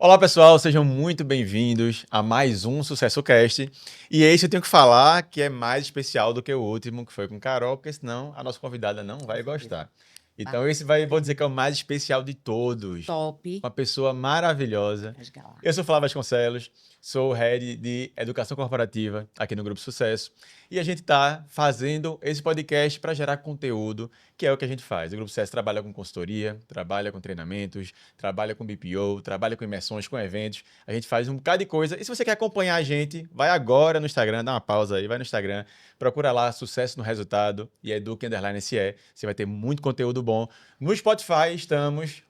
Olá pessoal, sejam muito bem-vindos a mais um Sucesso Cast. E esse eu tenho que falar que é mais especial do que o último, que foi com Carol, porque senão a nossa convidada não vai gostar. Então vou dizer que é o mais especial de todos. Top Uma pessoa maravilhosa. das galáxias. Eu sou Flávio Vasconcelos, sou o Head de Educação Corporativa aqui no Grupo Sucesso. E a gente está fazendo esse podcast para gerar conteúdo, que é o que a gente faz. O Grupo Sucesso trabalha com consultoria, trabalha com treinamentos, trabalha com BPO, trabalha com imersões, com eventos. A gente faz um bocado de coisa. E se você quer acompanhar a gente, vai agora no Instagram, dá uma pausa aí, vai no Instagram, procura lá Sucesso no Resultado e Eduque_SE. Você vai ter muito conteúdo bom. No Spotify estamos,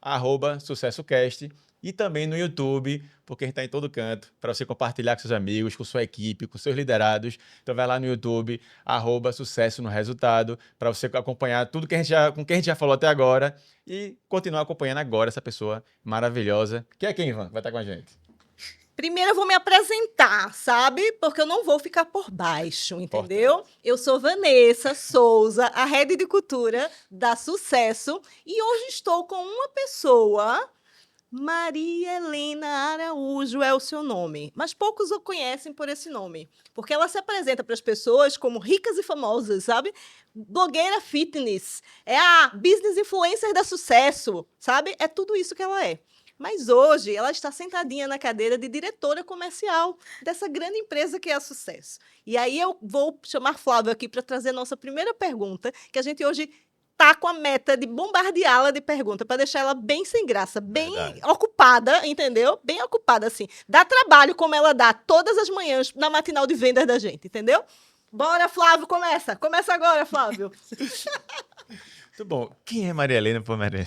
@SucessoCast. E também no YouTube, porque a gente está em todo canto, para você compartilhar com seus amigos, com sua equipe, com seus liderados. Então vai lá no YouTube, @Sucesso no Resultado, para você acompanhar tudo com quem a gente já falou até agora e continuar acompanhando agora essa pessoa maravilhosa. Que é quem, Ivan? Vai estar com a gente. Primeiro eu vou me apresentar, sabe? Porque eu não vou ficar por baixo, entendeu? Eu sou Vanessa Souza, a Head de Cultura da Sucesso, e hoje estou com uma pessoa, Maria Helena Araújo é o seu nome, mas poucos o conhecem por esse nome, porque ela se apresenta para as pessoas como ricas e famosas, sabe? Blogueira fitness, é a business influencer da Sucesso, sabe? É tudo isso que ela é. Mas hoje ela está sentadinha na cadeira de diretora comercial dessa grande empresa que é a Sucesso. E aí eu vou chamar Flávio aqui para trazer a nossa primeira pergunta, que a gente hoje tá com a meta de bombardeá-la de pergunta, para deixar ela bem sem graça, bem ocupada, entendeu? Bem ocupada, assim. Dá trabalho como ela dá todas as manhãs na matinal de vendas da gente, entendeu? Bora, Flávio, começa. Começa agora, Flávio. Muito bom. Quem é Maria Helena, pô, Maria?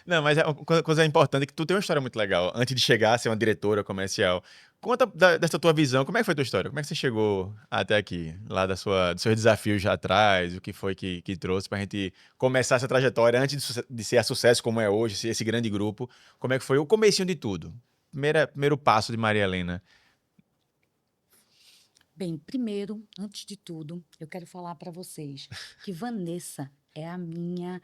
Não, mas uma coisa importante é que tu tem uma história muito legal. Antes de chegar a ser uma diretora comercial, conta dessa tua visão. Como é que foi a tua história? Como é que você chegou até aqui? Lá dos seus desafios já atrás, o que foi que trouxe pra gente começar essa trajetória antes de ser a Sucesso como é hoje, ser esse grande grupo. Como é que foi o comecinho de tudo? Primeiro passo de Maria Helena. Bem, primeiro, antes de tudo, eu quero falar para vocês que Vanessa é a minha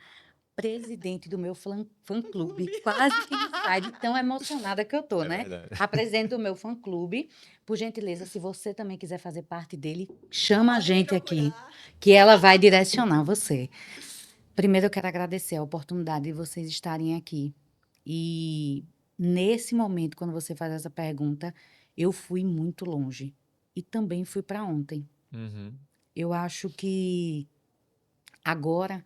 presidente do meu fã-clube. Quase que não sai de tão emocionada que eu tô, né? Verdade. Apresento o meu fã-clube. Por gentileza, se você também quiser fazer parte dele, chama a gente aqui, que ela vai direcionar você. Primeiro, eu quero agradecer a oportunidade de vocês estarem aqui. E nesse momento, quando você faz essa pergunta, eu fui muito longe. E também fui para ontem. Uhum. Eu acho que agora,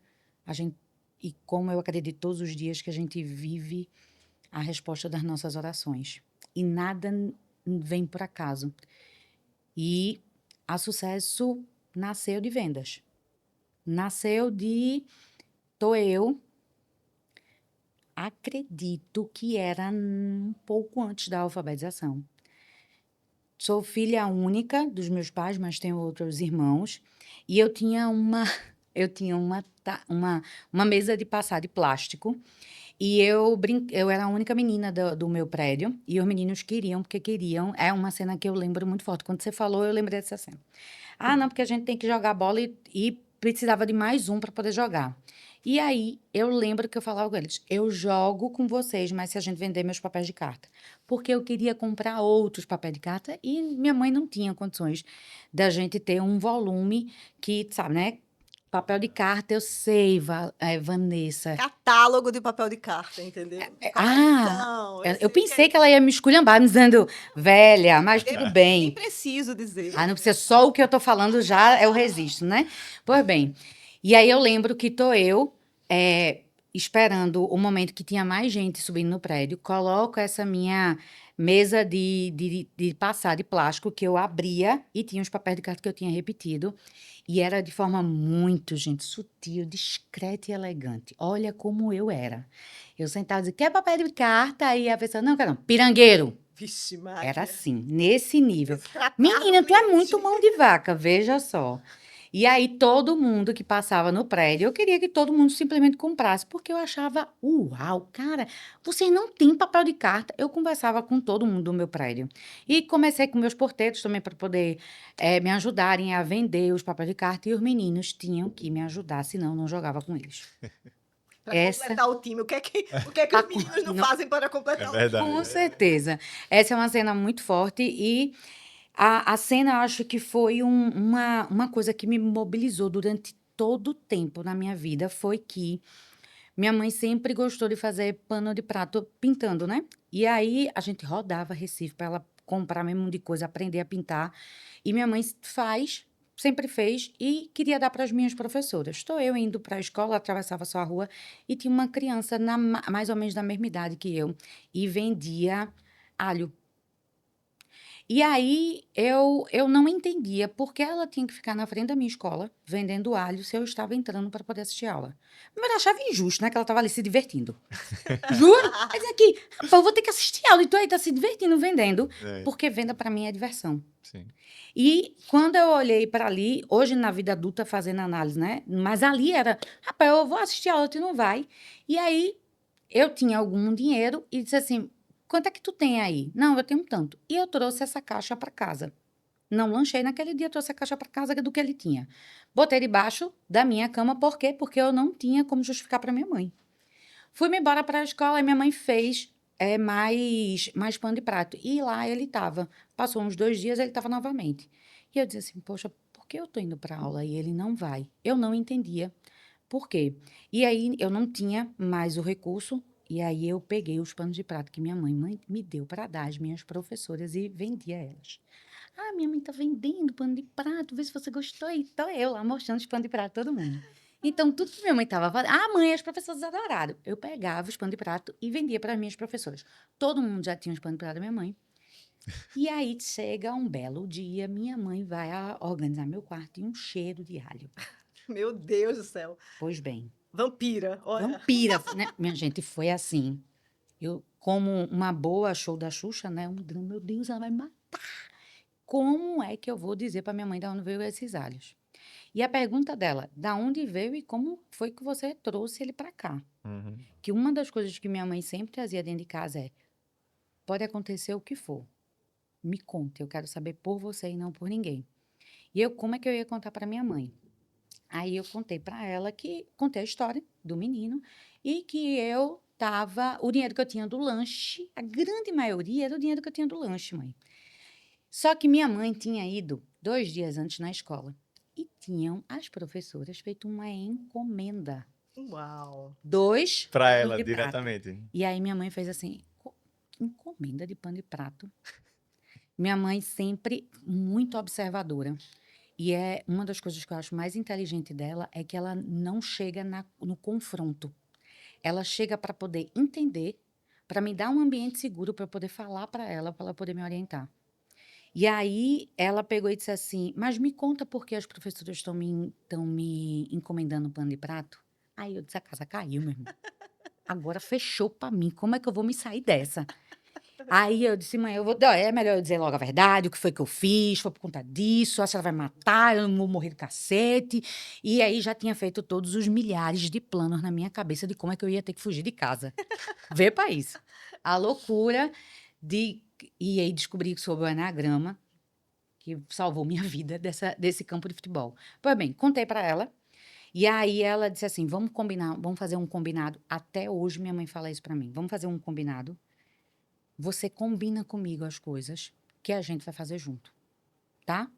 e como eu acredito todos os dias, que a gente vive a resposta das nossas orações. E nada vem por acaso. E a Sucesso nasceu de vendas. Nasceu de... eu acredito que era um pouco antes da alfabetização. Sou filha única dos meus pais, mas tenho outros irmãos. E eu tinha uma mesa de passar de plástico. E eu era a única menina do meu prédio. E os meninos queriam, porque queriam. É uma cena que eu lembro muito forte. Quando você falou, eu lembrei dessa cena. Ah, não, porque a gente tem que jogar bola e precisava de mais um para poder jogar. E aí, eu lembro que eu falava com eles, eu jogo com vocês, mas se a gente vender meus papéis de carta. Porque eu queria comprar outros papéis de carta e minha mãe não tinha condições da gente ter um volume que, sabe, né? Papel de carta, eu sei, Vanessa. Catálogo de papel de carta, entendeu? Eu sei pensei que ela ia me esculhambar, me dizendo, velha, mas tudo Nem bem. preciso dizer. Ah, não precisa, só o que eu tô falando já eu resisto, né? Pois bem, e aí eu lembro que tô eu esperando o momento que tinha mais gente subindo no prédio, coloco essa minha mesa de passar de plástico que eu abria e tinha os papéis de carta que eu tinha repetido. E era de forma muito, gente, sutil, discreta e elegante. Olha como eu era. Eu sentava e dizia, quer papel de carta? Aí a pessoa, não, quero não. Pirangueiro. Vixe, Maria. Era assim, nesse nível. Destratar Menina, o tu é cliente. muito mão de vaca, veja só. E aí todo mundo que passava no prédio, eu queria que todo mundo simplesmente comprasse, porque eu achava, uau, cara, vocês não têm papel de carta. Eu conversava com todo mundo do meu prédio. E comecei com meus porteiros também para poder me ajudarem a vender os papéis de carta, e os meninos tinham que me ajudar, senão eu não jogava com eles. Para Essa completar o time. O que é que os meninos não não, fazem para É completar o time? verdade. com certeza. Essa é uma cena muito forte e a cena, eu acho que foi uma coisa que me mobilizou durante todo o tempo na minha vida, foi que minha mãe sempre gostou de fazer pano de prato pintando, né? E aí a gente rodava Recife para ela comprar mesmo de coisa, aprender a pintar. E minha mãe faz, sempre fez e queria dar para as minhas professoras. Estou eu indo para a escola, atravessava só a rua e tinha uma criança mais ou menos da mesma idade que eu e vendia alho. E aí eu não entendia por que ela tinha que ficar na frente da minha escola vendendo alho se eu estava entrando para poder assistir aula. Mas eu achava injusto, né? Que ela estava ali se divertindo. Juro? Aí dizia aqui, rapaz, eu vou ter que assistir aula e tu aí tá se divertindo vendendo, É, porque venda para mim é diversão. sim. E quando eu olhei para ali, hoje na vida adulta fazendo análise, né? Mas ali era, rapaz, eu vou assistir aula, tu não vai. E aí eu tinha algum dinheiro e disse assim, quanto é que tu tem aí? Não, eu tenho tanto. E eu trouxe essa caixa para casa. Não lanchei naquele dia, trouxe a caixa para casa do que ele tinha. Botei debaixo da minha cama, por quê? Porque eu não tinha como justificar para minha mãe. Fui-me embora para a escola e minha mãe fez mais pano de prato. E lá ele estava. Passou uns 2 dias, ele estava novamente. E eu disse assim, poxa, por que eu estou indo para aula e ele não vai? Eu não entendia por quê. E aí eu não tinha mais o recurso. E aí eu peguei os panos de prato que minha mãe me deu para dar às minhas professoras e vendia elas. Ah, minha mãe tá vendendo pano de prato, vê se você gostou. E tô eu lá mostrando os panos de prato a todo mundo. Então, tudo que minha mãe estava fazendo. Ah, mãe, as professoras adoraram. Eu pegava os panos de prato e vendia para as minhas professoras. Todo mundo já tinha os panos de prato da minha mãe. E aí chega um belo dia, minha mãe vai organizar meu quarto e um cheiro de alho. Meu Deus do céu. Pois bem, Vampira, olha. vampira, né? Minha gente, foi assim. Eu, como uma boa show da Xuxa, né? Um drama, meu Deus, ela vai me matar. Como é que eu vou dizer para minha mãe de onde veio esses alhos? E a pergunta dela, da onde veio e como foi que você trouxe ele para cá? Uhum. Que uma das coisas que minha mãe sempre trazia dentro de casa é: pode acontecer o que for, me conte, eu quero saber por você e não por ninguém. E eu, como é que eu ia contar para minha mãe? Aí eu contei para ela que contei a história do menino e que eu tava, o dinheiro que eu tinha do lanche, a grande maioria era o dinheiro que eu tinha do lanche, mãe. Só que minha mãe tinha ido 2 dias antes na escola e tinham as professoras feito uma encomenda. Uau. 2 Para panos ela, de prato. diretamente. E aí minha mãe fez assim, encomenda de pano de prato. Minha mãe sempre muito observadora. E é uma das coisas que eu acho mais inteligente dela é que ela não chega no confronto. Ela chega para poder entender, para me dar um ambiente seguro para poder falar para ela poder me orientar. E aí ela pegou e disse assim: mas me conta por que as professoras estão me encomendando pano de prato? Aí eu disse: a casa caiu, meu irmão. Agora fechou para mim. Como é que eu vou me sair dessa? Aí eu disse: mãe, é melhor eu dizer logo a verdade, o que foi que eu fiz, foi por conta disso, a senhora vai me matar, eu não vou morrer do cacete. E aí já tinha feito todos os milhares de planos na minha cabeça de como é que eu ia ter que fugir de casa. Vê para isso. A loucura de. E aí descobri sobre o enagrama, que salvou minha vida desse campo de futebol. Pois bem, contei para ela. E aí ela disse assim: vamos combinar, vamos fazer um combinado. Até hoje minha mãe fala isso para mim. Vamos fazer um combinado. Você combina comigo as coisas que a gente vai fazer junto, tá?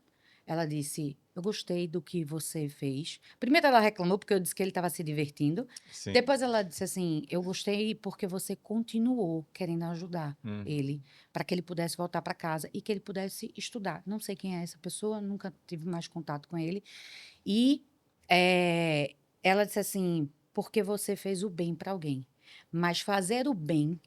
Ela disse: eu gostei do que você fez. Primeiro ela reclamou porque eu disse que ele estava se divertindo. Sim. Depois ela disse assim: eu gostei porque você continuou querendo ajudar Uhum. ele para que ele pudesse voltar para casa e que ele pudesse estudar. Não sei quem é essa pessoa, nunca tive mais contato com ele. E ela disse assim: porque você fez o bem para alguém. Mas fazer o bem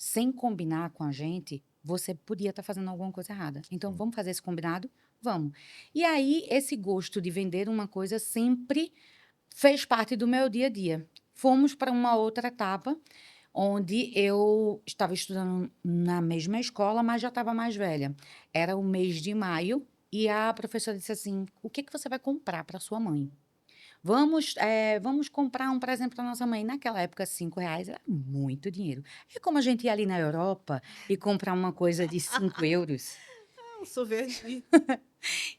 sem combinar com a gente, você podia estar fazendo alguma coisa errada. Então, Sim. vamos fazer esse combinado? Vamos. E aí, esse gosto de vender uma coisa sempre fez parte do meu dia a dia. Fomos para uma outra etapa, onde eu estava estudando na mesma escola, mas já estava mais velha. Era o mês de maio, e a professora disse assim: o que que você vai comprar para sua mãe? Vamos comprar um presente para nossa mãe. Naquela época, R$ 5 era muito dinheiro. É como a gente ir ali na Europa e comprar uma coisa de 5 euros. Um sorvete.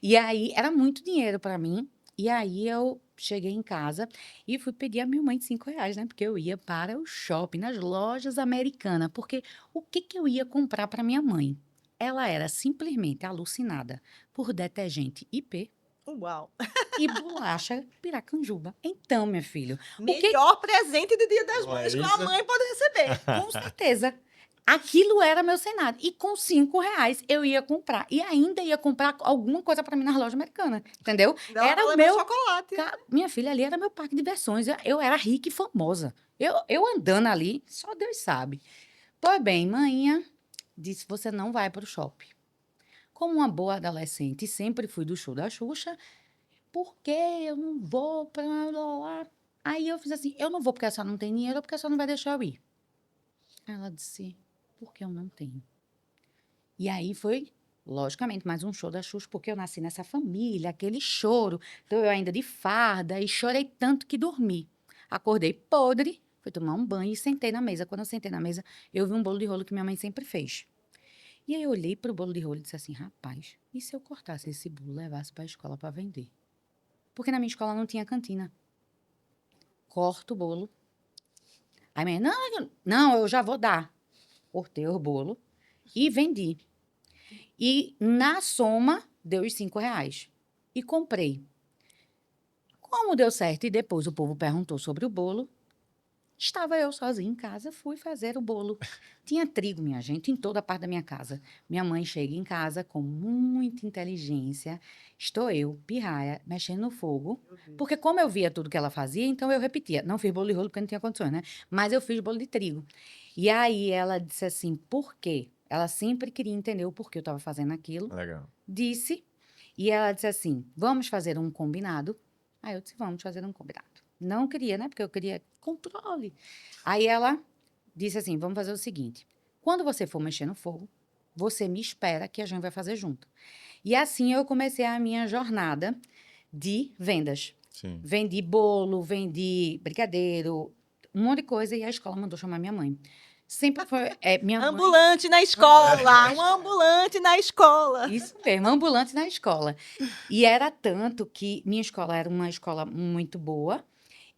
E aí, era muito dinheiro para mim. E aí, eu cheguei em casa e fui pedir a minha mãe R$ 5, né? Porque eu ia para o shopping, nas lojas americanas. Porque o que que eu ia comprar para minha mãe? Ela era simplesmente alucinada por detergente IP Uau. e bolacha Piracanjuba. Então, meu filho, o que Melhor presente do Dia das Não é Mães que uma isso? mãe pode receber. com certeza. Aquilo era meu cenário. E com R$ 5 eu ia comprar. E ainda ia comprar alguma coisa para mim nas lojas americanas. Entendeu? Não, Era ela o levou meu. chocolate. Minha filha, ali era meu parque de diversões. Eu era rica e famosa. Eu andando ali, só Deus sabe. Pois bem, manhã disse: você não vai para o shopping. Como uma boa adolescente, sempre fui do show da Xuxa. Por que eu não vou para lá? Aí eu fiz assim: eu não vou porque a senhora não tem dinheiro ou porque a senhora não vai deixar eu ir. Ela disse: porque eu não tenho. E aí foi, logicamente, mais um show da Xuxa, porque eu nasci nessa família, aquele choro. Então eu ainda de farda e chorei tanto que dormi. Acordei podre, fui tomar um banho e sentei na mesa. Quando eu sentei na mesa, eu vi um bolo de rolo que minha mãe sempre fez. E aí eu olhei para o bolo de rolo e disse assim: rapaz, e se eu cortasse esse bolo e levasse para a escola para vender? Porque na minha escola não tinha cantina. Corto o bolo. Aí minha mãe: não, eu já vou dar. Cortei o bolo e vendi. E na soma, deu os R$ 5. E comprei. Como deu certo e depois o povo perguntou sobre o bolo, estava eu sozinha em casa, fui fazer o bolo. Tinha trigo, minha gente, em toda a parte da minha casa. Minha mãe chega em casa com muita inteligência. Estou eu, pirraia, mexendo no fogo. Porque como eu via tudo que ela fazia, então eu repetia. Não fiz bolo de rolo porque não tinha condições, né? Mas eu fiz bolo de trigo. E aí ela disse assim, por quê? Ela sempre queria entender o porquê eu estava fazendo aquilo. Legal. Disse, e ela disse assim, vamos fazer um combinado? Aí eu disse, vamos fazer um combinado. Não queria, né? Porque eu queria controle. Aí ela disse assim, vamos fazer o seguinte, quando você for mexer no fogo, você me espera que a gente vai fazer junto. E assim eu comecei a minha jornada de vendas. Sim. Vendi bolo, vendi brigadeiro, um monte de coisa, e a escola mandou chamar minha mãe. Sempre foi, minha mãe... Ambulante na escola, um ambulante na escola. Isso mesmo, ambulante na escola. E era tanto que minha escola era uma escola muito boa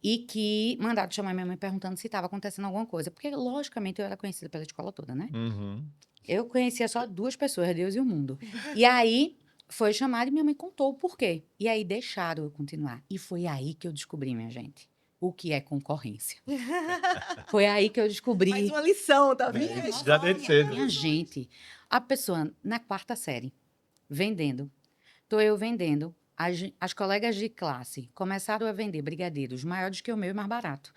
e que mandaram chamar minha mãe perguntando se estava acontecendo alguma coisa. Porque, logicamente, eu era conhecida pela escola toda, né? Uhum. Eu conhecia só duas pessoas, Deus e o mundo. E aí foi chamada e minha mãe contou o porquê. E aí deixaram eu continuar. E foi aí que eu descobri, minha gente, o que é concorrência. Foi aí que eu descobri. Mais uma lição, tá Bem, vendo? isso já desde cedo. Minha gente, a pessoa na quarta série, vendendo. Tô eu vendendo. As colegas de classe começaram a vender brigadeiros maiores que o meu e mais barato.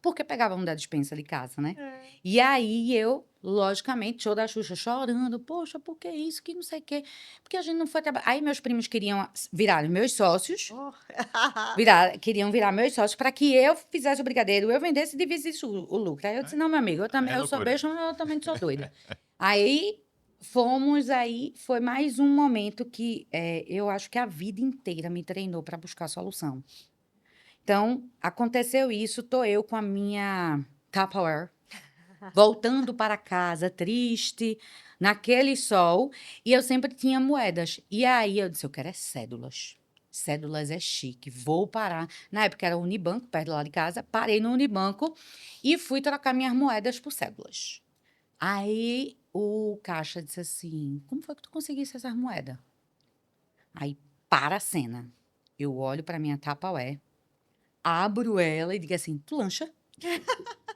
Porque pegavam da despensa de casa, né? E aí eu, logicamente, show da Xuxa chorando. Poxa, por que isso? Que não sei o quê. Porque a gente não foi trabalhar. Aí meus primos queriam virar meus sócios. Oh. Queriam virar meus sócios para que eu fizesse o brigadeiro, eu vendesse e dividisse o lucro. Aí eu disse, não, meu amigo, É eu sou loucura. beijo, mas eu também sou doida. Aí foi mais um momento que eu acho que a vida inteira me treinou para buscar solução. Então, aconteceu isso, tô eu com a minha Tupperware, voltando para casa, triste, naquele sol, e eu sempre tinha moedas. E aí eu disse, eu quero cédulas. Cédulas é chique, vou parar. Na época era o Unibanco, perto lá de casa, parei no Unibanco e fui trocar minhas moedas por cédulas. Aí o caixa disse assim, como foi que tu conseguisse essas moedas? Aí para a cena. Eu olho para minha Tupperware, abro ela e digo assim, tu lancha?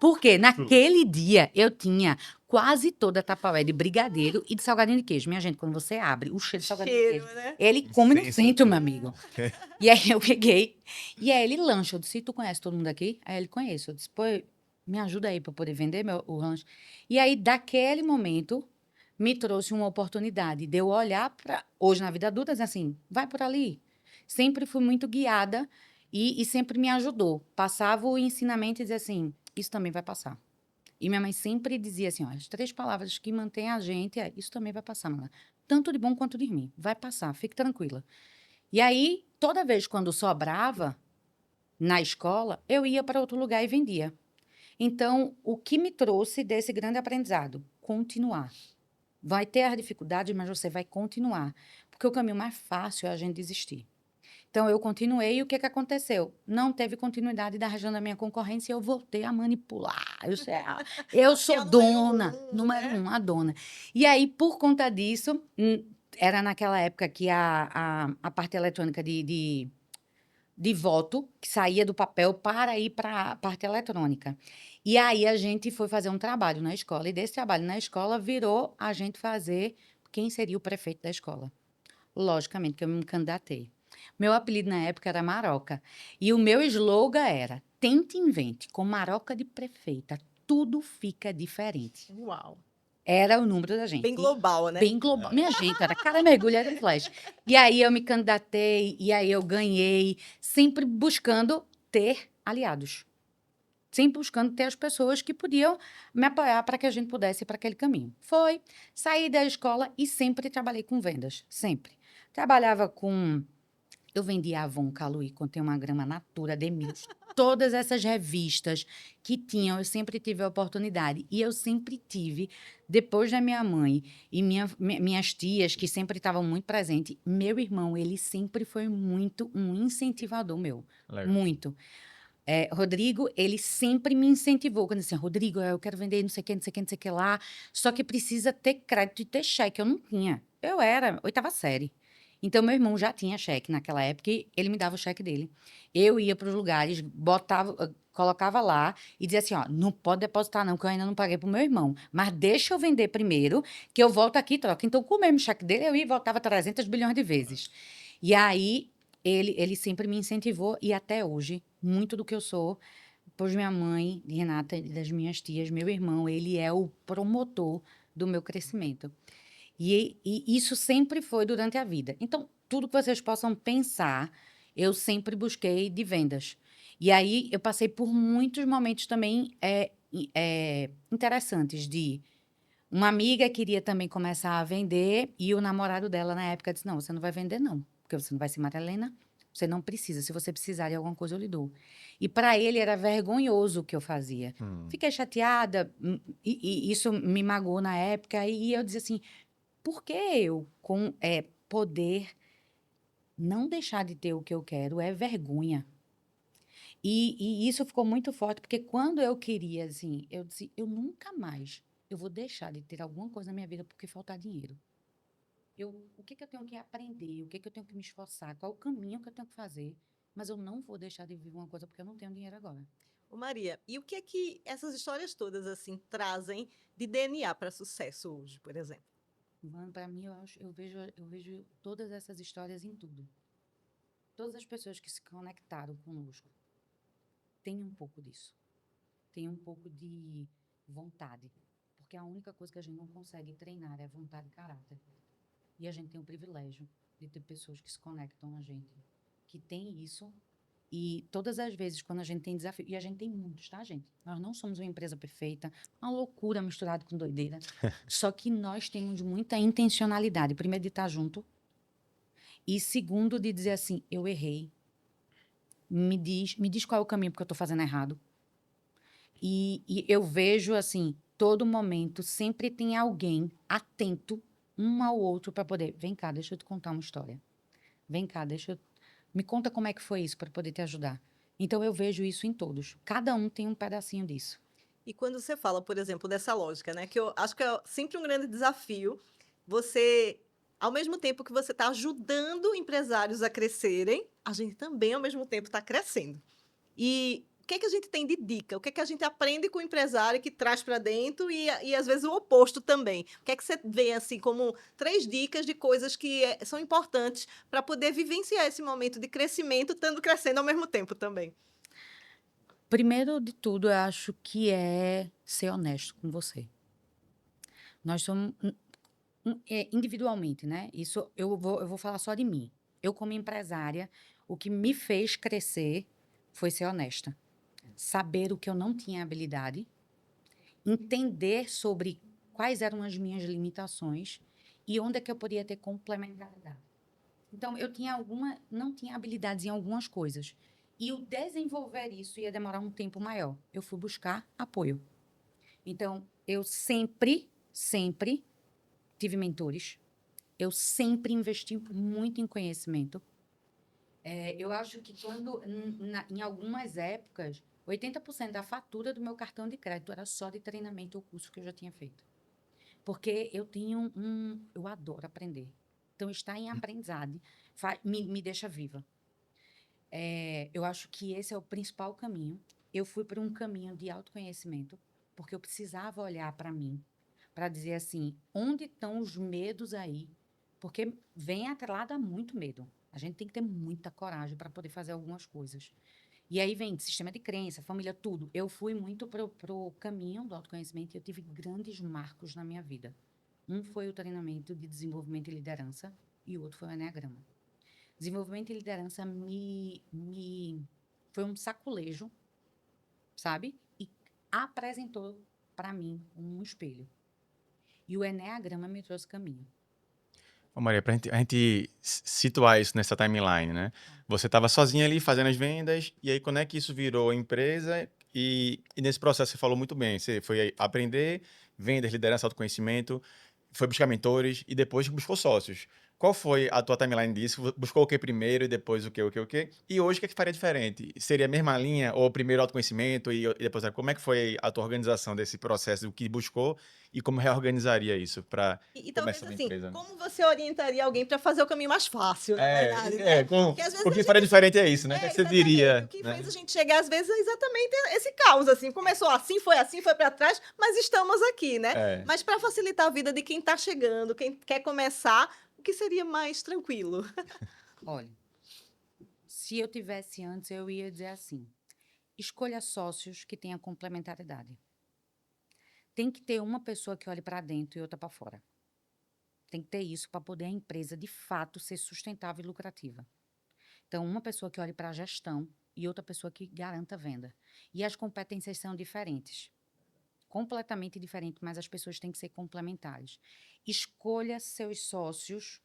Porque naquele dia eu tinha quase toda a Tupperware de brigadeiro e de salgadinho de queijo. Minha gente, quando você abre o cheiro de salgadinho de Cheiro, queijo, né? ele come no Incenso. centro, meu amigo. E aí eu peguei, e aí ele lancha. Eu disse, tu conhece todo mundo aqui? Aí ele, conhece. Eu disse, pô, me ajuda aí para poder vender o lanche. E aí, daquele momento, me trouxe uma oportunidade de eu olhar para, hoje na vida adulta, dizer assim, vai por ali. Sempre fui muito guiada e sempre me ajudou. Passava o ensinamento e dizia assim, isso também vai passar. E minha mãe sempre dizia assim, ó, as 3 palavras que mantêm a gente isso também vai passar, Mala. Tanto de bom quanto de ruim. Vai passar, fique tranquila. E aí, toda vez quando sobrava na escola, eu ia para outro lugar e vendia. Então, o que me trouxe desse grande aprendizado? Continuar. Vai ter as dificuldades, mas você vai continuar. Porque o caminho mais fácil é a gente desistir. Então, eu continuei e o que que aconteceu? Não teve continuidade da região da minha concorrência e eu voltei a manipular. Eu Que é sou o número dona, número né? 1, a dona. E aí, por conta disso, era naquela época que a parte eletrônica de voto, que saía do papel para ir para a parte eletrônica. E aí a gente foi fazer um trabalho na escola, e desse trabalho na escola virou a gente fazer quem seria o prefeito da escola. Logicamente que eu me candidatei. Meu apelido na época era Maroca. E o meu slogan era: tente e invente, com Maroca de prefeita, tudo fica diferente. Uau. Era o número da gente. Bem global, né? Bem global. Minha gente, era cada mergulho, era flash. E aí eu me candidatei, e aí eu ganhei, sempre buscando ter aliados. Sempre buscando ter as pessoas que podiam me apoiar para que a gente pudesse ir para aquele caminho. Foi, saí da escola e sempre trabalhei com vendas, sempre. Trabalhava com... Eu vendia Avon, Caluí, Contém uma Grama, Natura, Demils, todas essas revistas que tinham, eu sempre tive a oportunidade. E eu sempre tive, depois da minha mãe e minhas tias, que sempre estavam muito presentes, meu irmão, ele sempre foi muito um incentivador meu. Legal. Muito. Rodrigo, ele sempre me incentivou, quando assim, Rodrigo, eu quero vender não sei o que, não sei o que, não sei o que lá, só que precisa ter crédito e ter cheque. Eu não tinha. Eu era oitava série. Então, meu irmão já tinha cheque naquela época e ele me dava o cheque dele. Eu ia para os lugares, colocava lá e dizia assim, ó, não pode depositar não, que eu ainda não paguei pro meu irmão. Mas deixa eu vender primeiro, que eu volto aqui e troco. Então, com o mesmo cheque dele, eu ia e voltava 300 bilhões de vezes. E aí, ele sempre me incentivou e até hoje, muito do que eu sou, pois minha mãe, Renata, e das minhas tias, meu irmão, ele é o promotor do meu crescimento. E isso sempre foi durante a vida. Então, tudo que vocês possam pensar, eu sempre busquei de vendas. E aí, eu passei por muitos momentos também interessantes de... Uma amiga queria também começar a vender e o namorado dela, na época, disse, não, você não vai vender, não. Porque você não vai ser Maria Helena, você não precisa. Se você precisar de alguma coisa, eu lhe dou. E para ele era vergonhoso o que eu fazia. Fiquei chateada, e isso me magoou na época. E eu dizia assim, por que eu, com poder, não deixar de ter o que eu quero é vergonha. E isso ficou muito forte, porque quando eu queria, assim, eu disse, eu nunca mais eu vou deixar de ter alguma coisa na minha vida porque faltar dinheiro. O que que eu tenho que aprender? O que que eu tenho que me esforçar? Qual o caminho que eu tenho que fazer? Mas eu não vou deixar de viver uma coisa porque eu não tenho dinheiro agora. Ô Maria, e o que é que essas histórias todas assim trazem de DNA para sucesso hoje, por exemplo? Mano, para mim, eu vejo todas essas histórias em tudo. Todas as pessoas que se conectaram conosco têm um pouco disso. Tem um pouco de vontade. Porque a única coisa que a gente não consegue treinar é vontade e caráter. E a gente tem o privilégio de ter pessoas que se conectam a gente, que tem isso. E todas as vezes, quando a gente tem desafio, e a gente tem muitos, tá, gente? Nós não somos uma empresa perfeita, uma loucura misturada com doideira. Só que nós temos muita intencionalidade. Primeiro, de estar junto. E segundo, de dizer assim: eu errei. Me diz qual é o caminho, porque eu estou fazendo errado. E eu vejo assim, todo momento, sempre tem alguém atento um ao outro para poder. Vem cá, deixa eu te contar uma história. Vem cá, me conta como é que foi isso para poder te ajudar. Então eu vejo isso em todos. Cada um tem um pedacinho disso. E quando você fala, por exemplo, dessa lógica, né, que eu acho que é sempre um grande desafio, você, ao mesmo tempo que você está ajudando empresários a crescerem, a gente também, ao mesmo tempo, está crescendo. E o que é que a gente tem de dica? O que é que a gente aprende com o empresário que traz para dentro e, às vezes, o oposto também? O que é que você vê, assim, como 3 dicas de coisas que são importantes para poder vivenciar esse momento de crescimento, estando crescendo ao mesmo tempo também? Primeiro de tudo, eu acho que é ser honesto com você. Nós somos individualmente, né? Isso eu vou falar só de mim. Eu, como empresária, o que me fez crescer foi ser honesta. Saber o que eu não tinha habilidade, entender sobre quais eram as minhas limitações e onde é que eu poderia ter complementaridade. Então, não tinha habilidades em algumas coisas. E o desenvolver isso ia demorar um tempo maior. Eu fui buscar apoio. Então, eu sempre tive mentores. Eu sempre investi muito em conhecimento. Eu acho que em algumas épocas, 80% da fatura do meu cartão de crédito era só de treinamento ou curso que eu já tinha feito. Porque eu tenho eu adoro aprender. Então, estar em aprendizado me deixa viva. Eu acho que esse é o principal caminho. Eu fui para um caminho de autoconhecimento, porque eu precisava olhar para mim, para dizer assim, onde estão os medos aí? Porque vem atrelada a muito medo. A gente tem que ter muita coragem para poder fazer algumas coisas. E aí vem sistema de crença, família, tudo. Eu fui muito pro caminho do autoconhecimento e eu tive grandes marcos na minha vida. Um foi o treinamento de desenvolvimento e liderança e o outro foi o Eneagrama. Desenvolvimento e liderança foi um saculejo, sabe? E apresentou para mim um espelho. E o Eneagrama me trouxe caminho. Ô Maria, para a gente situar isso nessa timeline, né? Você estava sozinha ali fazendo as vendas, e aí quando é que isso virou empresa? E nesse processo você falou muito bem, você foi aprender, vendas, liderança, autoconhecimento, foi buscar mentores e depois buscou sócios. Qual foi a tua timeline disso? Buscou o que primeiro e depois o que, o que, o que? E hoje o que é que faria diferente? Seria a mesma linha ou primeiro autoconhecimento e depois como é que foi a tua organização desse processo, o que buscou e como reorganizaria isso para E talvez começar uma assim, empresa? como você orientaria alguém para fazer o caminho mais fácil, na verdade, né? Porque às vezes o a que faria gente diferente é isso, né? O que é que você exatamente. diria, O que né? fez a gente chegar, às vezes, é exatamente esse caos, assim. Começou assim, foi para trás, mas estamos aqui, né? É. Mas para facilitar a vida de quem está chegando, quem quer começar, o que seria mais tranquilo? Olha, se eu tivesse antes, eu ia dizer assim: escolha sócios que tenham complementaridade. Tem que ter uma pessoa que olhe para dentro e outra para fora. Tem que ter isso para poder a empresa, de fato, ser sustentável e lucrativa. Então, uma pessoa que olhe para a gestão e outra pessoa que garanta a venda. E as competências são diferentes. Completamente diferentes, mas as pessoas têm que ser complementares. Escolha seus sócios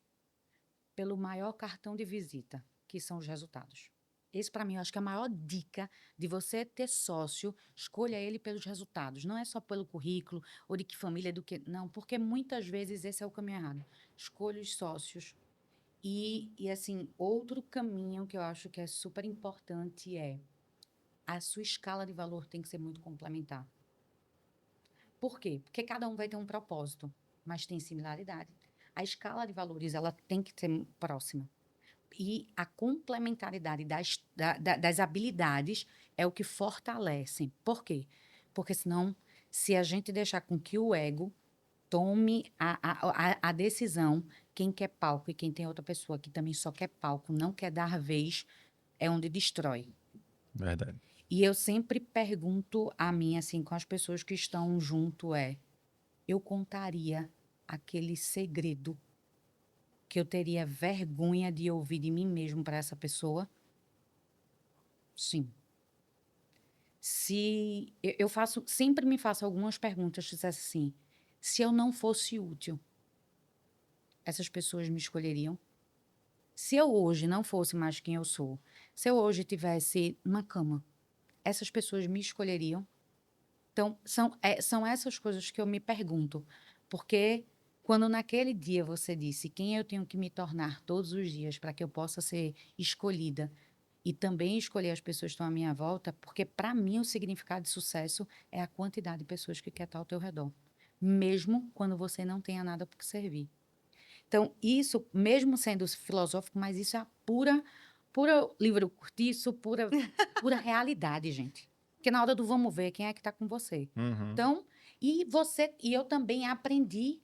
pelo maior cartão de visita, que são os resultados. Esse, para mim, eu acho que é a maior dica de você ter sócio, escolha ele pelos resultados. Não é só pelo currículo, ou de que família, do que. Não, porque muitas vezes esse é o caminho errado. Escolha os sócios. Assim, outro caminho que eu acho que é super importante é a sua escala de valor tem que ser muito complementar. Por quê? Porque cada um vai ter um propósito, mas tem similaridade. A escala de valores, ela tem que ser próxima. E a complementaridade das habilidades é o que fortalece. Por quê? Porque senão, se a gente deixar com que o ego tome a decisão, quem quer palco e quem tem outra pessoa que também só quer palco, não quer dar vez, é onde destrói. Verdade. E eu sempre pergunto a mim, assim, com as pessoas que estão junto, eu contaria aquele segredo que eu teria vergonha de ouvir de mim mesmo para essa pessoa? Sim. Se eu faço, sempre me faço algumas perguntas, dissesse assim, se eu não fosse útil, essas pessoas me escolheriam? Se eu hoje não fosse mais quem eu sou, se eu hoje tivesse uma cama, essas pessoas me escolheriam? Então, são essas coisas que eu me pergunto. Porque quando naquele dia você disse quem eu tenho que me tornar todos os dias para que eu possa ser escolhida e também escolher as pessoas que estão à minha volta, porque para mim o significado de sucesso é a quantidade de pessoas que quer estar ao teu redor, mesmo quando você não tenha nada por que servir. Então, isso, mesmo sendo filosófico, mas isso é a pura livro curtiço, pura realidade, gente. Porque na hora do vamos ver quem é que está com você. Uhum. Então, e eu também aprendi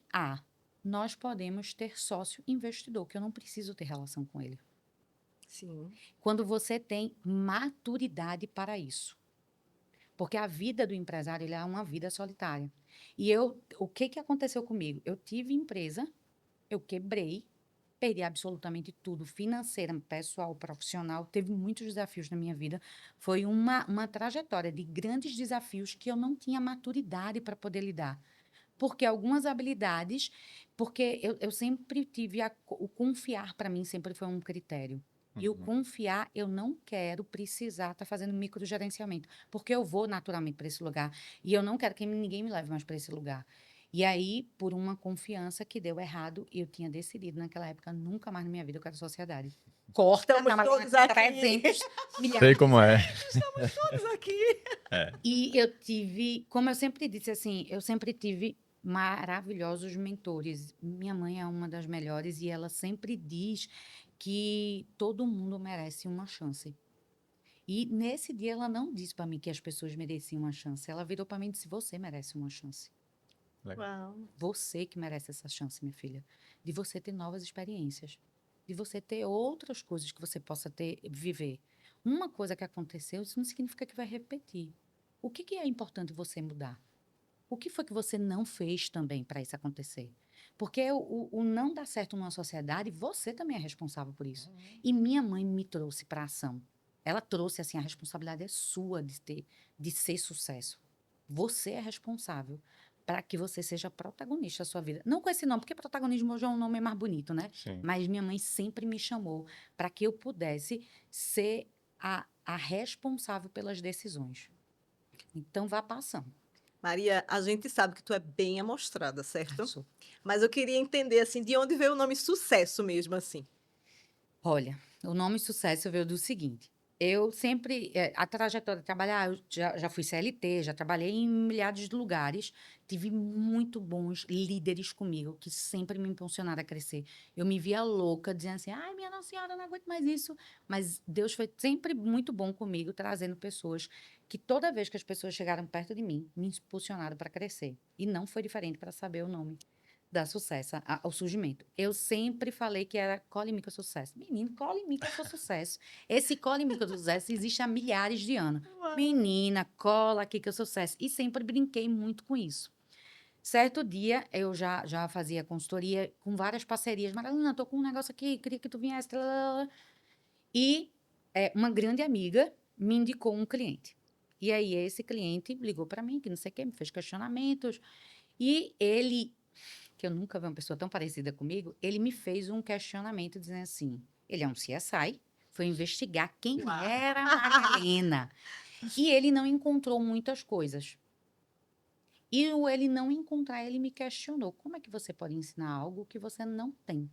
nós podemos ter sócio investidor, que eu não preciso ter relação com ele. Sim. Quando você tem maturidade para isso. Porque a vida do empresário, ele é uma vida solitária. O que aconteceu comigo? Eu tive empresa, eu quebrei, perdi absolutamente tudo, financeira, pessoal, profissional, teve muitos desafios na minha vida. Foi uma trajetória de grandes desafios que eu não tinha maturidade para poder lidar. Porque algumas habilidades, porque eu sempre tive o confiar para mim sempre foi um critério. E o Uhum. confiar, eu não quero precisar estar fazendo microgerenciamento, porque eu vou naturalmente para esse lugar e eu não quero que ninguém me leve mais para esse lugar. E aí, por uma confiança que deu errado, eu tinha decidido naquela época, nunca mais na minha vida eu quero sociedade. Corta, Estamos na todos Marina, aqui. 300 milhões. Sei como é. Estamos todos aqui. E eu tive, como eu sempre disse assim, eu sempre tive maravilhosos mentores. Minha mãe é uma das melhores e ela sempre diz que todo mundo merece uma chance. E nesse dia ela não disse para mim que as pessoas mereciam uma chance. Ela virou para mim e disse: "Você merece uma chance. Uau. Você que merece essa chance, minha filha, de você ter novas experiências, de você ter outras coisas que você possa ter, viver. Uma coisa que aconteceu, isso não significa que vai repetir. O que que é importante você mudar? O que foi que você não fez também para isso acontecer? Porque o não dar certo numa sociedade, você também é responsável por isso. E minha mãe me trouxe para a ação. Ela trouxe assim, a responsabilidade é sua de ser sucesso. Você é responsável para que você seja protagonista da sua vida. Não com esse nome, porque protagonismo hoje é um nome mais bonito, né? Sim. Mas minha mãe sempre me chamou para que eu pudesse ser a responsável pelas decisões. Então, vá para a ação. Maria, a gente sabe que tu é bem amostrada, certo? Sou. Mas eu queria entender, assim, de onde veio o nome Sucesso mesmo, assim. Olha, o nome sucesso veio do seguinte. Eu sempre, a trajetória de trabalhar, eu já fui CLT, já trabalhei em milhares de lugares, tive muito bons líderes comigo, que sempre me impulsionaram a crescer. Eu me via louca, dizendo assim, ai, minha Nossa Senhora, eu não aguento mais isso. Mas Deus foi sempre muito bom comigo, trazendo pessoas que toda vez que as pessoas chegaram perto de mim, me impulsionaram para crescer. E não foi diferente para saber o nome da Sucesso, ao surgimento. Eu sempre falei que era Cola em mim que eu sou sucesso. Menino, cola em mim que eu sou sucesso. Esse cola em mim que eu sou sucesso existe há milhares de anos. Uau. Menina, cola aqui que eu sou sucesso. E sempre brinquei muito com isso. Certo dia, eu já fazia consultoria com várias parcerias. Maralina, tô com um negócio aqui, queria que tu viesse. Lá, lá, lá. E uma grande amiga me indicou um cliente. E aí, esse cliente ligou para mim, que não sei o quê, me fez questionamentos. E ele, que eu nunca vi uma pessoa tão parecida comigo, ele me fez um questionamento dizendo assim: ele é um CSI, foi investigar quem Uau. era a Maria Helena. E ele não encontrou muitas coisas. E o ele não encontrar, ele me questionou: como é que você pode ensinar algo que você não tem?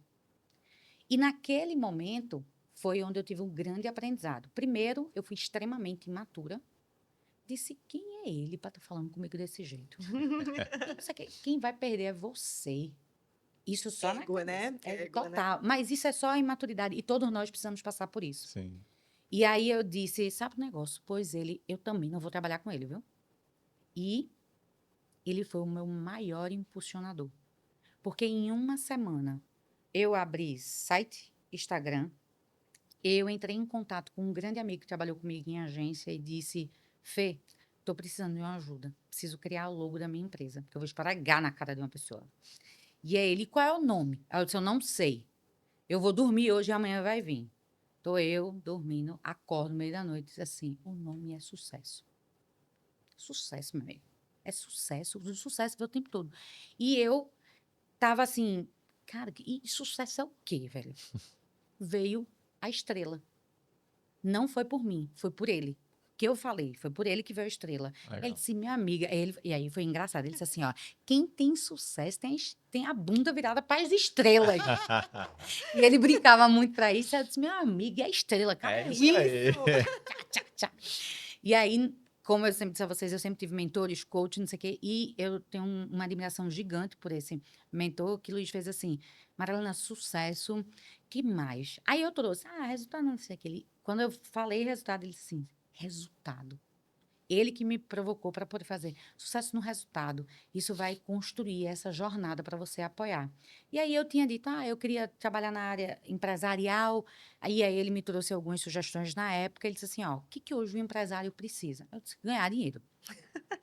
E naquele momento foi onde eu tive um grande aprendizado. Primeiro, eu fui extremamente imatura. Disse: quem é ele para estar falando comigo desse jeito? Eu disse, quem vai perder é você. Isso só na Égua, né? cabeça. É Égua, né? total. Mas isso é só a imaturidade. E todos nós precisamos passar por isso. Sim. E aí eu disse, sabe o negócio? Pois eu também não vou trabalhar com ele, viu? E ele foi o meu maior impulsionador. Porque em uma semana eu abri site, Instagram, eu entrei em contato com um grande amigo que trabalhou comigo em agência e disse, Fê, estou precisando de uma ajuda. Preciso criar o logo da minha empresa, porque eu vou esfregar na cara de uma pessoa. E aí ele, qual é o nome? Aí eu disse, eu não sei. Eu vou dormir hoje e amanhã vai vir. Tô eu dormindo, acordo no meio da noite e diz assim, o nome é Sucesso. Sucesso, meu amigo. É sucesso, o sucesso veio o tempo todo. E eu tava assim, cara, e sucesso é o quê, velho? Veio a estrela. Não foi por mim, foi por ele. Que eu falei, foi por ele que veio a estrela. Legal. Ele disse, minha amiga, e aí foi engraçado. Ele disse assim, ó, quem tem sucesso tem a bunda virada para as estrelas. E ele brincava muito para isso. Eu disse, minha amiga, é a estrela, cara, É é isso isso. aí. Tchá, tchá, tchá. E aí, como eu sempre disse a vocês, eu sempre tive mentores, coach, não sei o quê, e eu tenho uma admiração gigante por esse mentor, que Luiz fez assim, Marilena, sucesso, que mais? Aí eu trouxe, resultado, não sei o que. Quando eu falei resultado, ele disse assim, resultado. Ele que me provocou para poder fazer sucesso no resultado. Isso vai construir essa jornada para você apoiar. E aí eu tinha dito, eu queria trabalhar na área empresarial. Aí ele me trouxe algumas sugestões na época. Ele disse assim, o que hoje o empresário precisa? Eu disse, ganhar dinheiro.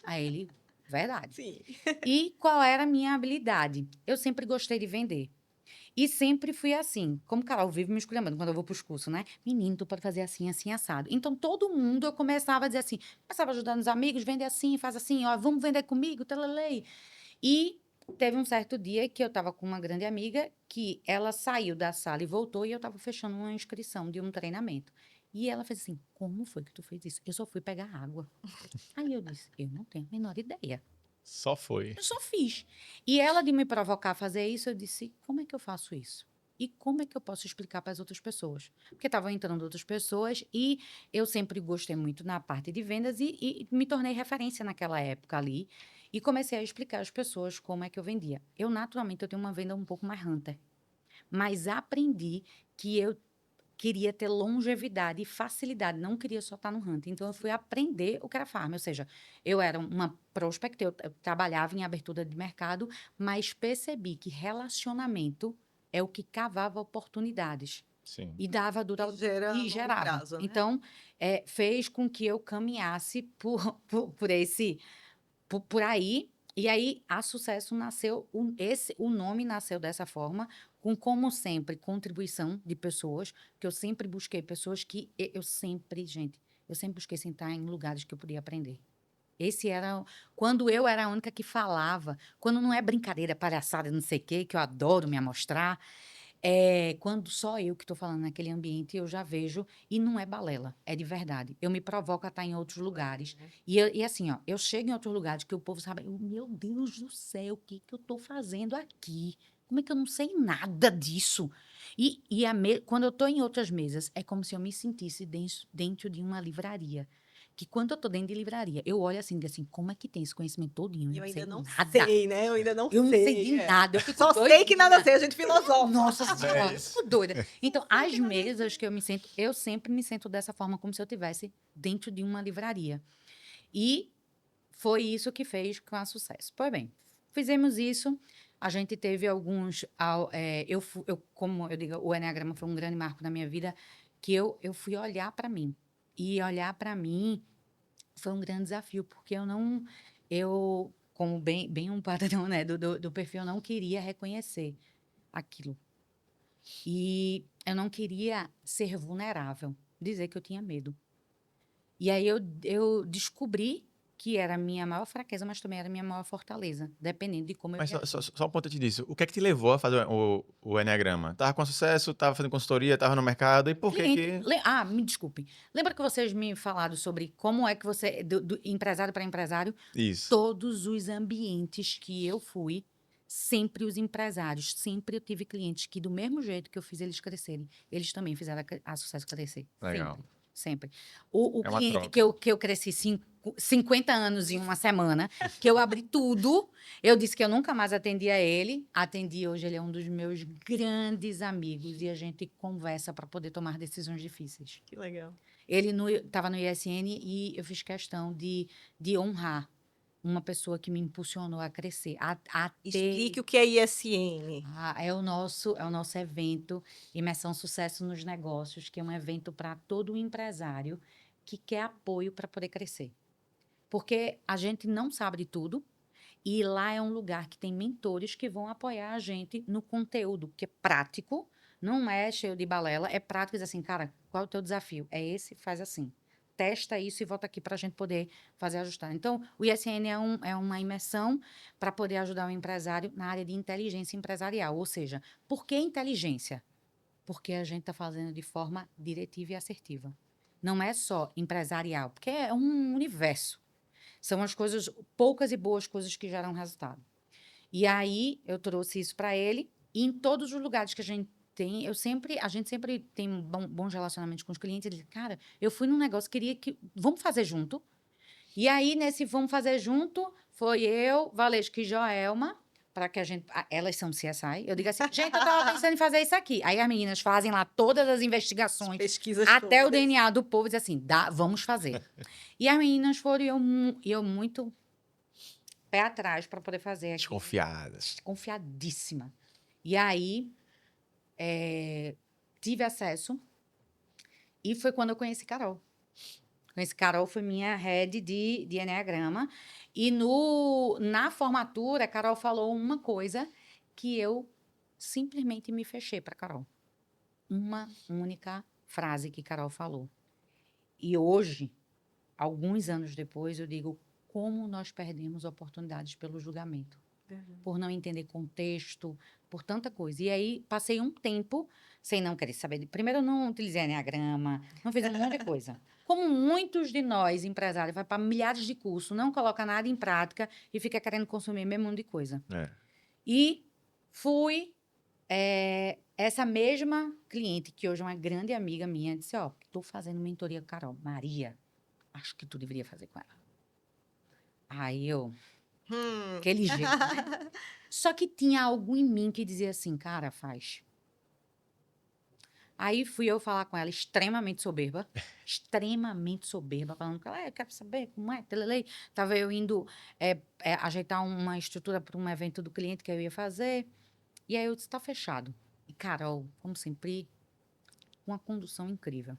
Aí ele, verdade. Sim. E qual era a minha habilidade? Eu sempre gostei de vender. E sempre fui assim, como Carol vive me esculhambando quando eu vou para os cursos, né? Menino, tu pode fazer assim, assim, assado. Então, todo mundo eu começava a dizer assim, começava ajudando os amigos, vende assim, faz assim, vamos vender comigo, talalei. E teve um certo dia que eu estava com uma grande amiga, que ela saiu da sala e voltou, e eu estava fechando uma inscrição de um treinamento. E ela fez assim, como foi que tu fez isso? Eu só fui pegar água. Aí eu disse, eu não tenho a menor ideia. Só foi. Eu só fiz. E ela de me provocar a fazer isso, eu disse, como é que eu faço isso? E como é que eu posso explicar para as outras pessoas? Porque estavam entrando outras pessoas e eu sempre gostei muito na parte de vendas e me tornei referência naquela época ali. E comecei a explicar às pessoas como é que eu vendia. Naturalmente, eu tenho uma venda um pouco mais hunter. Mas aprendi que eu queria ter longevidade e facilidade, não queria só estar no hunter. Então, eu fui aprender o que era farm, ou seja, eu era uma prospect, eu trabalhava em abertura de mercado, mas percebi que relacionamento é o que cavava oportunidades Sim. e dava E gera e longo gerava. prazo, né? Então, fez com que eu caminhasse por aí. E aí, a Sucesso nasceu, o nome nasceu dessa forma, com, como sempre, contribuição de pessoas, que eu sempre busquei pessoas que eu sempre busquei sentar em lugares que eu podia aprender. Esse era quando eu era a única que falava, quando não é brincadeira, palhaçada, não sei o quê, que eu adoro me amostrar, quando só eu que estou falando naquele ambiente, eu já vejo, e não é balela, é de verdade. Eu me provoco a estar em outros lugares. E assim, ó, eu chego em outros lugares que o povo sabe, meu Deus do céu, o que que eu estou fazendo aqui? Como é que eu não sei nada disso? Quando eu estou em outras mesas, é como se eu me sentisse dentro de uma livraria. Que quando eu estou dentro de livraria, eu olho assim, e digo assim, como é que tem esse conhecimento todinho? E Eu eu não sei ainda não nada. sei, né? Eu ainda não Eu não sei sei. de nada. Eu fico Só sei que nada doidinha. sei, a gente filosofa. Nossa É Senhora, isso. fico doida. Então, as mesas que eu me sento, eu sempre me sento dessa forma, como se eu estivesse dentro de uma livraria. E foi isso que fez com a Sucesso. Pois bem, fizemos isso. A gente teve alguns. Como eu digo, o Eneagrama foi um grande marco na minha vida, que eu fui olhar para mim. E olhar para mim foi um grande desafio, porque eu não. Como bem um padrão, né, do perfil, eu não queria reconhecer aquilo. E eu não queria ser vulnerável, dizer que eu tinha medo. E aí eu descobri que era a minha maior fraqueza, mas também era a minha maior fortaleza, dependendo de como eu Mas reagia. só um ponto antes disso. O que é que te levou a fazer o Eneagrama? Tava com sucesso, tava fazendo consultoria, tava no mercado, e por que Cliente, que... me desculpem. Lembra que vocês me falaram sobre como é que você, do empresário para empresário, Isso. todos os ambientes que eu fui, sempre os empresários, sempre eu tive clientes que, do mesmo jeito que eu fiz eles crescerem, eles também fizeram a Sucesso crescer. Legal. Sempre, sempre. O É uma cliente troca. que eu cresci 50 anos em uma semana, que eu abri tudo, eu disse que eu nunca mais atendia ele, atendi hoje, ele é um dos meus grandes amigos e a gente conversa para poder tomar decisões difíceis. Que legal. Ele estava no ISN e eu fiz questão de honrar uma pessoa que me impulsionou a crescer, a ter. Explique o que é ISN. É o nosso evento Imersão Sucesso nos Negócios, que é um evento para todo empresário que quer apoio para poder crescer. Porque a gente não sabe de tudo e lá é um lugar que tem mentores que vão apoiar a gente no conteúdo, que é prático, não é cheio de balela, é prático e diz assim, cara, qual é o teu desafio? É esse, faz assim. Testa isso e volta aqui para a gente poder fazer ajustar. Então, o ISN é uma imersão para poder ajudar o empresário na área de inteligência empresarial. Ou seja, por que inteligência? Porque a gente está fazendo de forma diretiva e assertiva. Não é só empresarial, porque é um universo. São as coisas, poucas e boas coisas que geram resultado. E aí eu trouxe isso para ele, e em todos os lugares que a gente tem, a gente sempre tem bons relacionamentos com os clientes. Ele diz, cara, eu fui num negócio, queria que. Vamos fazer junto. E aí, nesse vamos fazer junto, foi eu, Valesca e Joelma, para que a gente. Elas são CSI. Eu digo assim, gente, eu estava pensando em fazer isso aqui. Aí as meninas fazem lá todas as investigações, Pesquisas até o todas. DNA do povo, e diz assim, vamos fazer. E as meninas foram e eu muito pé atrás para poder fazer aquilo. Desconfiadas. Confiadíssima. E aí, tive acesso e foi quando eu conheci Carol. Conheci Carol, foi minha head de Eneagrama. E na formatura, Carol falou uma coisa que eu simplesmente me fechei para Carol. Uma única frase que Carol falou. E hoje, alguns anos depois, eu digo como nós perdemos oportunidades pelo julgamento. por não entender contexto, por tanta coisa. E aí passei um tempo sem não querer saber. Primeiro, eu não utilizei enneagrama, não fiz um monte de coisa. Como muitos de nós, empresários, vai para milhares de cursos, não coloca nada em prática e fica querendo consumir o mesmo monte de coisa. É. E fui. Essa mesma cliente, que hoje é uma grande amiga minha, disse: Ó, estou fazendo mentoria com Carol. Maria, acho que tu deveria fazer com ela. Aí eu, aquele jeito, né? Só que tinha algo em mim que dizia assim: cara, faz. Aí fui eu falar com ela, extremamente soberba, falando com ela: eu quero saber como é, telelei. Tava eu indo ajeitar uma estrutura para um evento do cliente que eu ia fazer. E aí eu disse: tá fechado. E Carol, como sempre, uma condução incrível.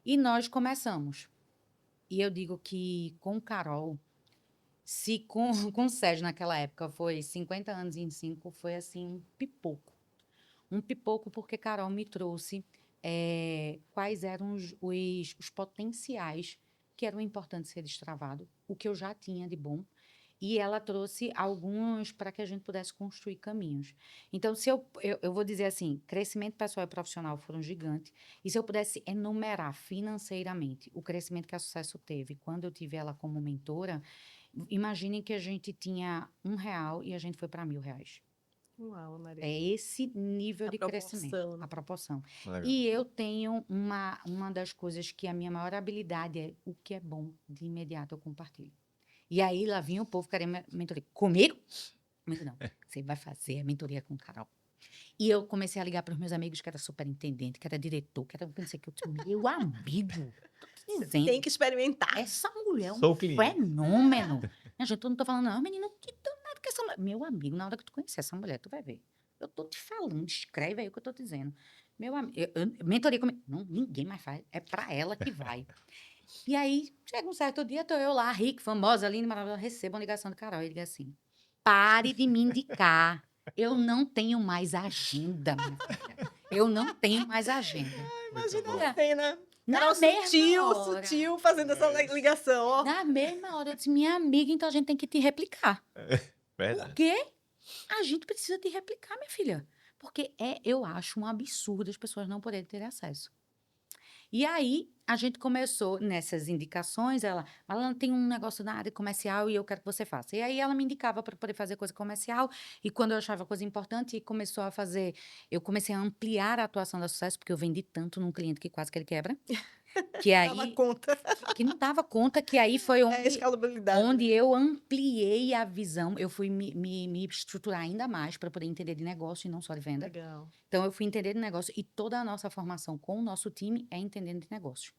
E nós começamos. E eu digo que com Carol, se com o Sérgio naquela época foi 50 anos em 5, foi assim um pipoco. Um pipoco porque Carol me trouxe quais eram os potenciais que eram importantes ser destravado, o que eu já tinha de bom. E ela trouxe alguns para que a gente pudesse construir caminhos. Então, se eu vou dizer assim, crescimento pessoal e profissional foram gigantes. E se eu pudesse enumerar financeiramente o crescimento que a Sucesso teve quando eu tive ela como mentora, imaginem que a gente tinha R$ 1 e a gente foi para R$ 1.000. Uau, Maria. É esse nível A de proporção, crescimento, né? a proporção. Legal. E eu tenho uma das coisas que a minha maior habilidade é o que é bom, de imediato eu compartilho. E aí lá vinha o povo querendo mentoria. Comigo? Comigo não. Você vai fazer a mentoria com Carol. E eu comecei a ligar para os meus amigos que era superintendente, que era diretor, que era não sei o que. Eu disse: meu amigo, tô te dizendo, Tem que experimentar. essa mulher é Sou um o cliente. fenômeno. Minha gente, eu não tô falando, não, menina, que danado que essa mulher. Meu amigo, na hora que tu conhecer essa mulher, tu vai ver. Eu tô te falando, escreve aí o que eu tô dizendo. Meu amigo, mentoria comigo. Não, ninguém mais faz. É para ela que vai. E aí, chega um certo dia, tô eu lá, rica, famosa, linda, maravilhosa, recebo uma ligação do Carol. Ele diz assim: pare de me indicar. Eu não tenho mais agenda, minha filha. Eu não tenho mais agenda. Imagina bom. a cena. Na Carol mesma hora. sutil, fazendo essa ligação, ó. Na mesma hora, eu disse: minha amiga, então a gente tem que te replicar. Verdade. Porque a gente precisa te replicar, minha filha. Porque eu acho um absurdo as pessoas não poderem ter acesso. E aí, a gente começou nessas indicações, ela tem um negócio na área comercial e eu quero que você faça. E aí, ela me indicava para poder fazer coisa comercial, e quando eu achava coisa importante, eu comecei a ampliar a atuação da Sucesso, porque eu vendi tanto num cliente que quase que ele quebra, que Dava aí, conta. que não dava conta, que aí foi É escalabilidade. onde eu ampliei a visão, eu fui me estruturar ainda mais para poder entender de negócio e não só de venda. Legal. Então, eu fui entender de negócio e toda a nossa formação com o nosso time é entendendo de negócio.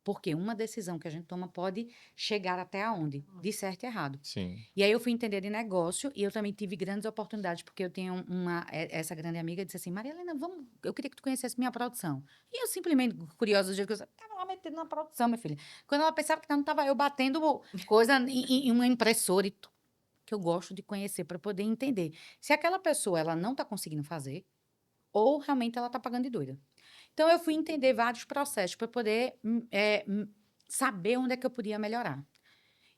Porque uma decisão que a gente toma pode chegar até aonde? De certo e errado. Sim. E aí eu fui entender de negócio e eu também tive grandes oportunidades, porque eu tenho essa grande amiga disse assim: Maria Helena, eu queria que tu conhecesse minha produção. E eu simplesmente, curiosa, do jeito que eu estava lá metendo na produção, minha filha. Quando ela pensava que não, estava eu batendo coisa em uma impressora e tudo, que eu gosto de conhecer para poder entender. Se aquela pessoa ela não está conseguindo fazer, ou realmente ela está pagando de doida. Então, eu fui entender vários processos para poder saber onde é que eu podia melhorar.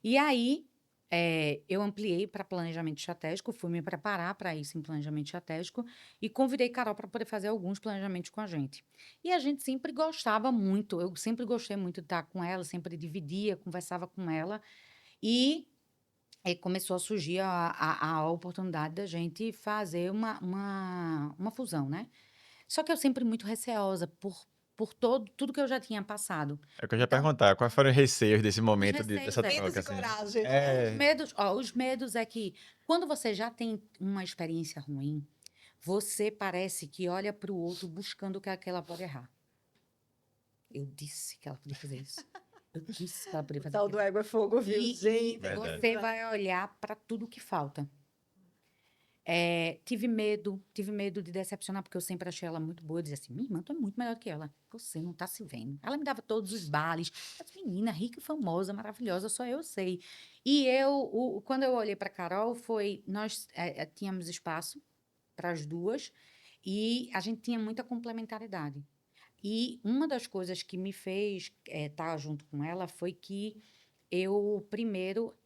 E aí, eu ampliei para planejamento estratégico, fui me preparar para isso em planejamento estratégico e convidei Carol para poder fazer alguns planejamentos com a gente. E a gente sempre gostava muito, eu sempre gostei muito de estar com ela, sempre dividia, conversava com ela. E começou a surgir a oportunidade da gente fazer uma fusão, né? Só que eu sempre muito receosa por tudo que eu já tinha passado. É o que eu já ia Então, perguntar. Quais foram os receios desse momento, receios dessa é- Medos troca, e assim? coragem. os medos é que quando você já tem uma experiência ruim, você parece que olha para o outro buscando o que aquela pode errar. Eu disse que ela podia fazer isso. Eu disse que ela podia O fazer tal do aquilo. ego é fogo, viu? E Gente. Verdade. você vai olhar para tudo que falta. Tive medo de decepcionar, porque eu sempre achei ela muito boa. Eu dizia assim: minha irmã, tu é muito melhor que ela. Você não tá se vendo. Ela me dava todos os bares. Essa menina rica e famosa, maravilhosa, só eu sei. E quando eu olhei para Carol, nós tínhamos espaço para as duas e a gente tinha muita complementaridade. E uma das coisas que me fez estar junto com ela foi que eu, primeiro,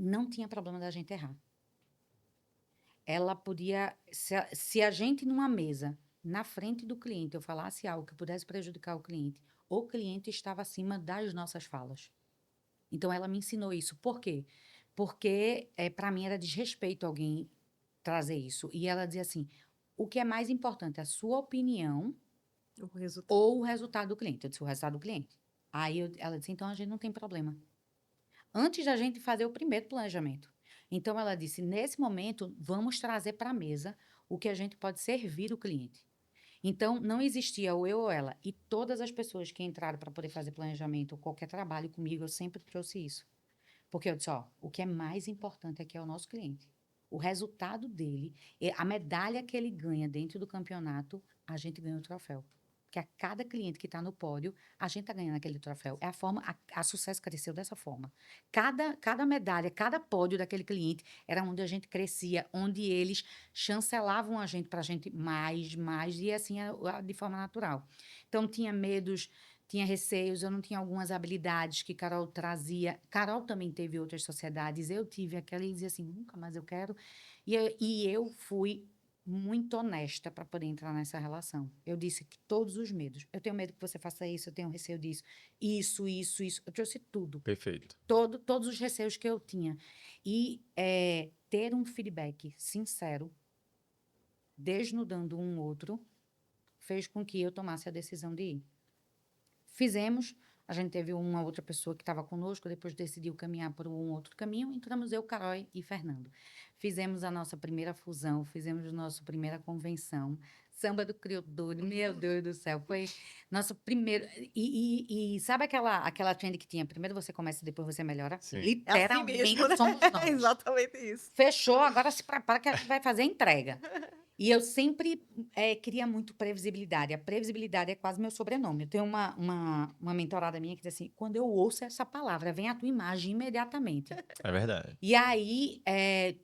não tinha problema da gente errar. Ela podia, se a gente numa mesa, na frente do cliente, eu falasse algo que pudesse prejudicar o cliente estava acima das nossas falas. Então, ela me ensinou isso. Por quê? Porque, para mim, era desrespeito alguém trazer isso. E ela dizia assim, o que é mais importante, a sua opinião O resultado. ou o resultado do cliente? Eu disse, o resultado do cliente. Aí, ela disse, então, a gente não tem problema. Antes da gente fazer o primeiro planejamento. Então, ela disse, nesse momento, vamos trazer para a mesa o que a gente pode servir o cliente. Então, não existia o eu ou ela. E todas as pessoas que entraram para poder fazer planejamento ou qualquer trabalho comigo, eu sempre trouxe isso. Porque eu disse, ó, o que é mais importante aqui é o nosso cliente. O resultado dele, a medalha que ele ganha dentro do campeonato, a gente ganha o troféu. Porque a cada cliente que está no pódio, a gente está ganhando aquele troféu. É a forma, a Sucesso cresceu dessa forma. Cada medalha, cada pódio daquele cliente era onde a gente crescia, onde eles chancelavam a gente para a gente mais, e assim, de forma natural. Então, tinha medos, tinha receios, eu não tinha algumas habilidades que Carol trazia. Carol também teve outras sociedades, eu tive aquela e dizia assim, nunca mais eu quero. E eu fui muito honesta para poder entrar nessa relação. Eu disse que todos os medos. Eu tenho medo que você faça isso, eu tenho receio disso. Isso. Eu trouxe tudo. Perfeito. Todos os receios que eu tinha. E ter um feedback sincero, desnudando um outro, fez com que eu tomasse a decisão de ir. Fizemos, a gente teve uma outra pessoa que estava conosco, depois decidiu caminhar por um outro caminho, entramos eu, Carol e Fernando. Fizemos a nossa primeira fusão, fizemos a nossa primeira convenção, Samba do Crioulo, meu Deus do céu, foi nosso primeiro... E sabe aquela trend que tinha, primeiro você começa e depois você melhora? Sim. É assim Literalmente mesmo, né? somos É nós. exatamente isso. Fechou, agora se prepara que a gente vai fazer a entrega. E eu sempre queria muito previsibilidade. A previsibilidade é quase meu sobrenome. Eu tenho uma mentorada minha que diz assim, quando eu ouço essa palavra, vem a tua imagem imediatamente. É verdade. E aí,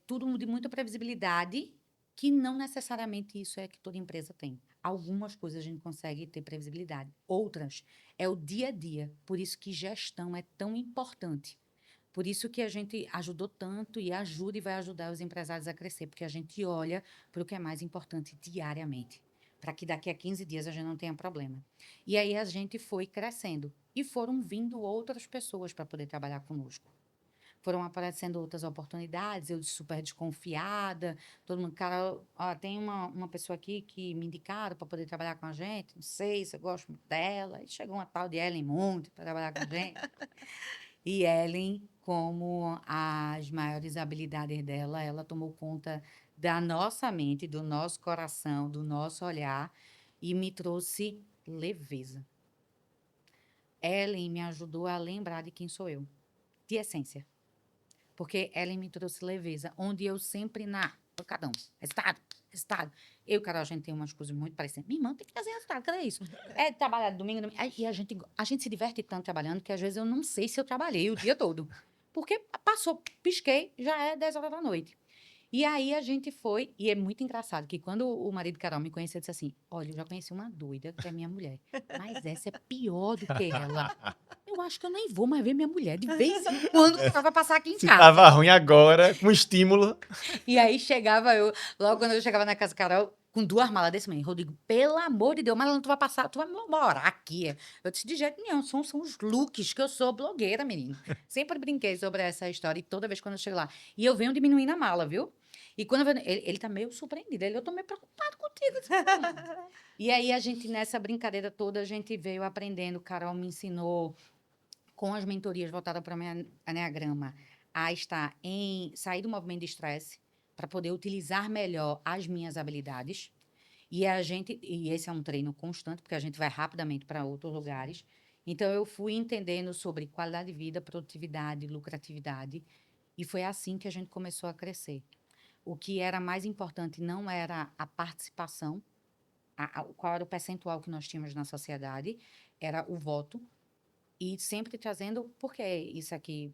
tudo de muita previsibilidade, que não necessariamente isso é que toda empresa tem. Algumas coisas a gente consegue ter previsibilidade. Outras é o dia a dia. Por isso que gestão é tão importante. Por isso que a gente ajudou tanto e ajuda e vai ajudar os empresários a crescer, porque a gente olha para o que é mais importante diariamente, para que daqui a 15 dias a gente não tenha problema. E aí a gente foi crescendo e foram vindo outras pessoas para poder trabalhar conosco. Foram aparecendo outras oportunidades, eu super desconfiada, todo mundo, cara, ó, tem uma pessoa aqui que me indicaram para poder trabalhar com a gente, não sei se eu gosto muito dela, e chegou uma tal de Ellen Monte para trabalhar com a gente. E Ellen, como as maiores habilidades dela, ela tomou conta da nossa mente, do nosso coração, do nosso olhar e me trouxe leveza. Ellen me ajudou a lembrar de quem sou eu, de essência. Porque Ellen me trouxe leveza, onde eu sempre cada um, resultado. Eu e Carol, a gente tem umas coisas muito parecidas. Minha irmã tem que fazer resultado, cadê isso? É trabalhar domingo. E a gente se diverte tanto trabalhando que às vezes eu não sei se eu trabalhei o dia todo. Porque passou, pisquei, já é 10 horas da noite. E aí a gente foi, e é muito engraçado que quando o marido de Carol me conheceu, ele disse assim: olha, eu já conheci uma doida, que é minha mulher, mas essa é pior do que ela. Eu acho que eu nem vou mais ver minha mulher. De vez em quando ela vai passar aqui em Se casa. tava ruim agora, com estímulo. E aí chegava eu, logo quando eu chegava na casa da Carol, com 2 malas desse mesmo. Rodrigo, pelo amor de Deus, mas não tu vai passar, tu vai morar aqui. Eu disse, de jeito nenhum, são os looks, que eu sou blogueira, menino. Sempre brinquei sobre essa história, e toda vez quando eu chego lá. E eu venho diminuindo a mala, viu? E quando ele tá meio surpreendido, eu tô meio preocupado contigo. E aí a gente, nessa brincadeira toda, a gente veio aprendendo, Carol me ensinou, com as mentorias voltadas para o Enneagrama, a sair do movimento de estresse, para poder utilizar melhor as minhas habilidades. E esse é um treino constante, porque a gente vai rapidamente para outros lugares. Então, eu fui entendendo sobre qualidade de vida, produtividade, lucratividade, e foi assim que a gente começou a crescer. O que era mais importante não era a participação, qual era o percentual que nós tínhamos na sociedade, era o voto, e sempre trazendo, por que isso aqui?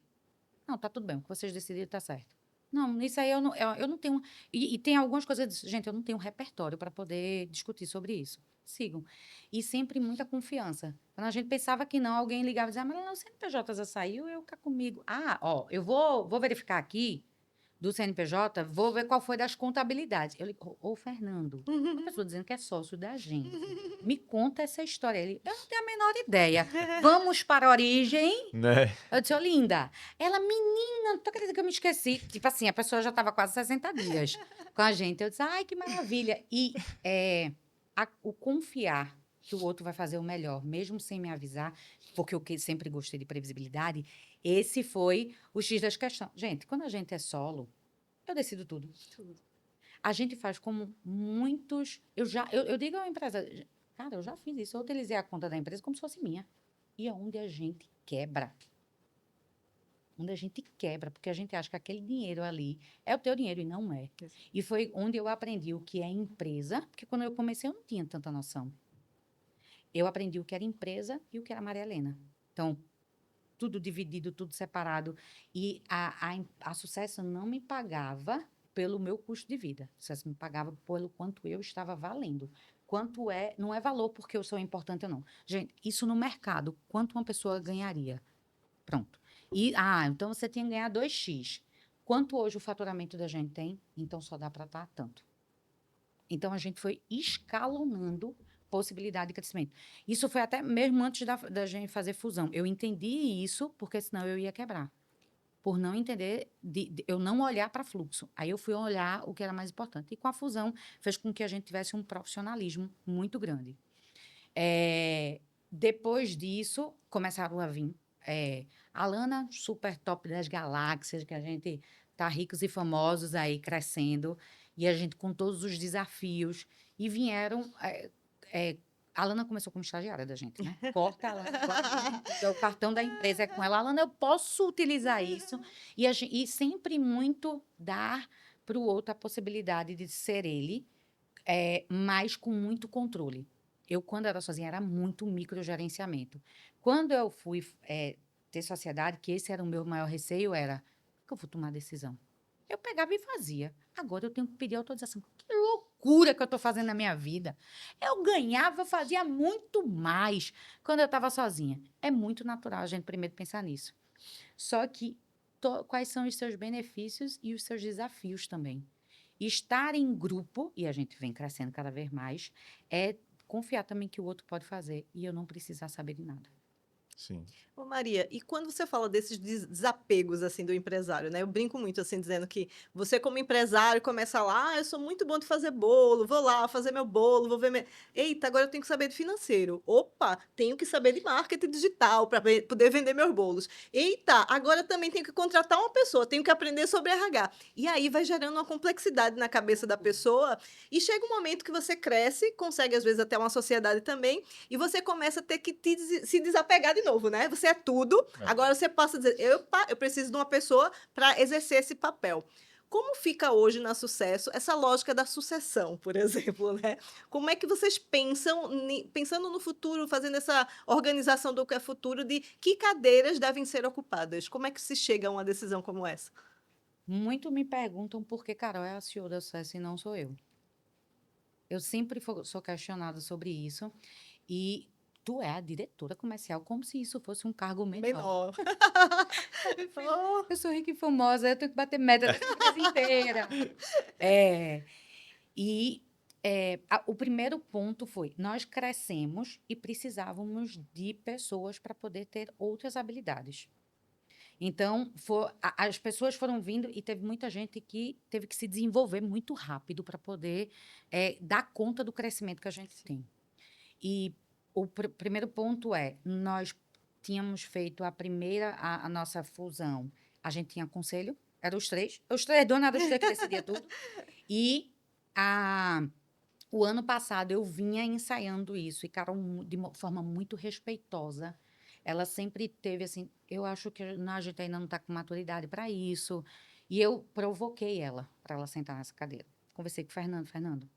Não, tá tudo bem, o que vocês decidiram tá certo. Não, isso aí eu não tenho. E tem algumas coisas, gente, eu não tenho repertório para poder discutir sobre isso. sigam. E sempre muita confiança. Quando a gente pensava que não, alguém ligava e dizia, mas não, o CNPJ já saiu, eu cá comigo. Ah, ó, eu vou verificar aqui do CNPJ, vou ver qual foi das contabilidades. Eu digo, ô, Fernando, a pessoa dizendo que é sócio da gente. Me conta essa história. Ele, eu não tenho a menor ideia. Vamos para a origem. Né? Eu disse, ô, linda, ela, menina, tu acredita que eu me esqueci? Tipo assim, a pessoa já estava quase 60 dias com a gente. Eu disse, ai, que maravilha. E o confiar que o outro vai fazer o melhor, mesmo sem me avisar, porque eu sempre gostei de previsibilidade, esse foi o X das questões. Gente, quando a gente é solo, eu decido tudo. A gente faz como muitos. Eu digo à empresa, cara, eu já fiz isso. Eu utilizei a conta da empresa como se fosse minha. E é onde a gente quebra. Onde a gente quebra, porque a gente acha que aquele dinheiro ali é o teu dinheiro e não é. E foi onde eu aprendi o que é empresa, porque quando eu comecei eu não tinha tanta noção. Eu aprendi o que era empresa e o que era Maria Helena. Então, tudo dividido, tudo separado. E a Sucesso não me pagava pelo meu custo de vida. A Sucesso me pagava pelo quanto eu estava valendo. Quanto é, não é valor porque eu sou importante ou não. Gente, isso no mercado, quanto uma pessoa ganharia? Pronto. E, então você tinha que ganhar 2x. Quanto hoje o faturamento da gente tem? Então só dá para estar tanto. Então a gente foi escalonando possibilidade de crescimento. Isso foi até mesmo antes da gente fazer fusão. Eu entendi isso, porque senão eu ia quebrar. Por não entender, eu não olhar para fluxo. Aí eu fui olhar o que era mais importante. E com a fusão, fez com que a gente tivesse um profissionalismo muito grande. Depois disso, começaram a vir. A Lana, super top das galáxias, que a gente tá ricos e famosos aí, crescendo. E a gente com todos os desafios. E vieram... a Lana começou como estagiária da gente, né? Corta a Lana, o cartão da empresa é com ela. Lana, eu posso utilizar isso. E sempre muito dar para o outro a possibilidade de ser ele, mas com muito controle. Eu, quando era sozinha, era muito microgerenciamento. Quando eu fui ter sociedade, que esse era o meu maior receio, era que eu vou tomar decisão. Eu pegava e fazia. Agora eu tenho que pedir autorização. Que loucura que eu estou fazendo na minha vida. Eu ganhava, fazia muito mais quando eu estava sozinha. É muito natural a gente primeiro pensar nisso. Só que quais são os seus benefícios e os seus desafios também? Estar em grupo, e a gente vem crescendo cada vez mais, é confiar também que o outro pode fazer e eu não precisar saber de nada. Sim. Ô Maria, e quando você fala desses desapegos assim do empresário, né? Eu brinco muito assim dizendo que você como empresário começa lá, eu sou muito bom de fazer bolo, vou lá fazer meu bolo, vou ver Eita, agora eu tenho que saber de financeiro. Opa, tenho que saber de marketing digital para poder vender meus bolos. Eita, agora também tenho que contratar uma pessoa, tenho que aprender sobre RH. E aí vai gerando uma complexidade na cabeça da pessoa e chega um momento que você cresce, consegue às vezes até uma sociedade também, e você começa a ter que se desapegar de novo, né? Você é tudo, agora você passa a dizer, eu preciso de uma pessoa para exercer esse papel. Como fica hoje na Sucesso essa lógica da sucessão, por exemplo, né? Como é que vocês pensam, pensando no futuro, fazendo essa organização do que é futuro, de que cadeiras devem ser ocupadas? Como é que se chega a uma decisão como essa? Muito me perguntam por que Carol é a CEO da Sucesso e não sou eu. Eu sempre sou questionada sobre isso e tu é a diretora comercial, como se isso fosse um cargo menor. Eu sou rica e famosa, eu tenho que bater meta da empresa inteira. O primeiro ponto foi, nós crescemos e precisávamos de pessoas para poder ter outras habilidades. Então, as pessoas foram vindo e teve muita gente que teve que se desenvolver muito rápido para poder dar conta do crescimento que a gente tem. E o primeiro ponto nós tínhamos feito a nossa fusão. A gente tinha conselho, eram os três donos, eram os três que decidiam tudo. E o ano passado eu vinha ensaiando isso, e Carol, de uma forma muito respeitosa, ela sempre teve assim, eu acho que a gente ainda não está com maturidade para isso. E eu provoquei ela para ela sentar nessa cadeira. Conversei com o Fernando,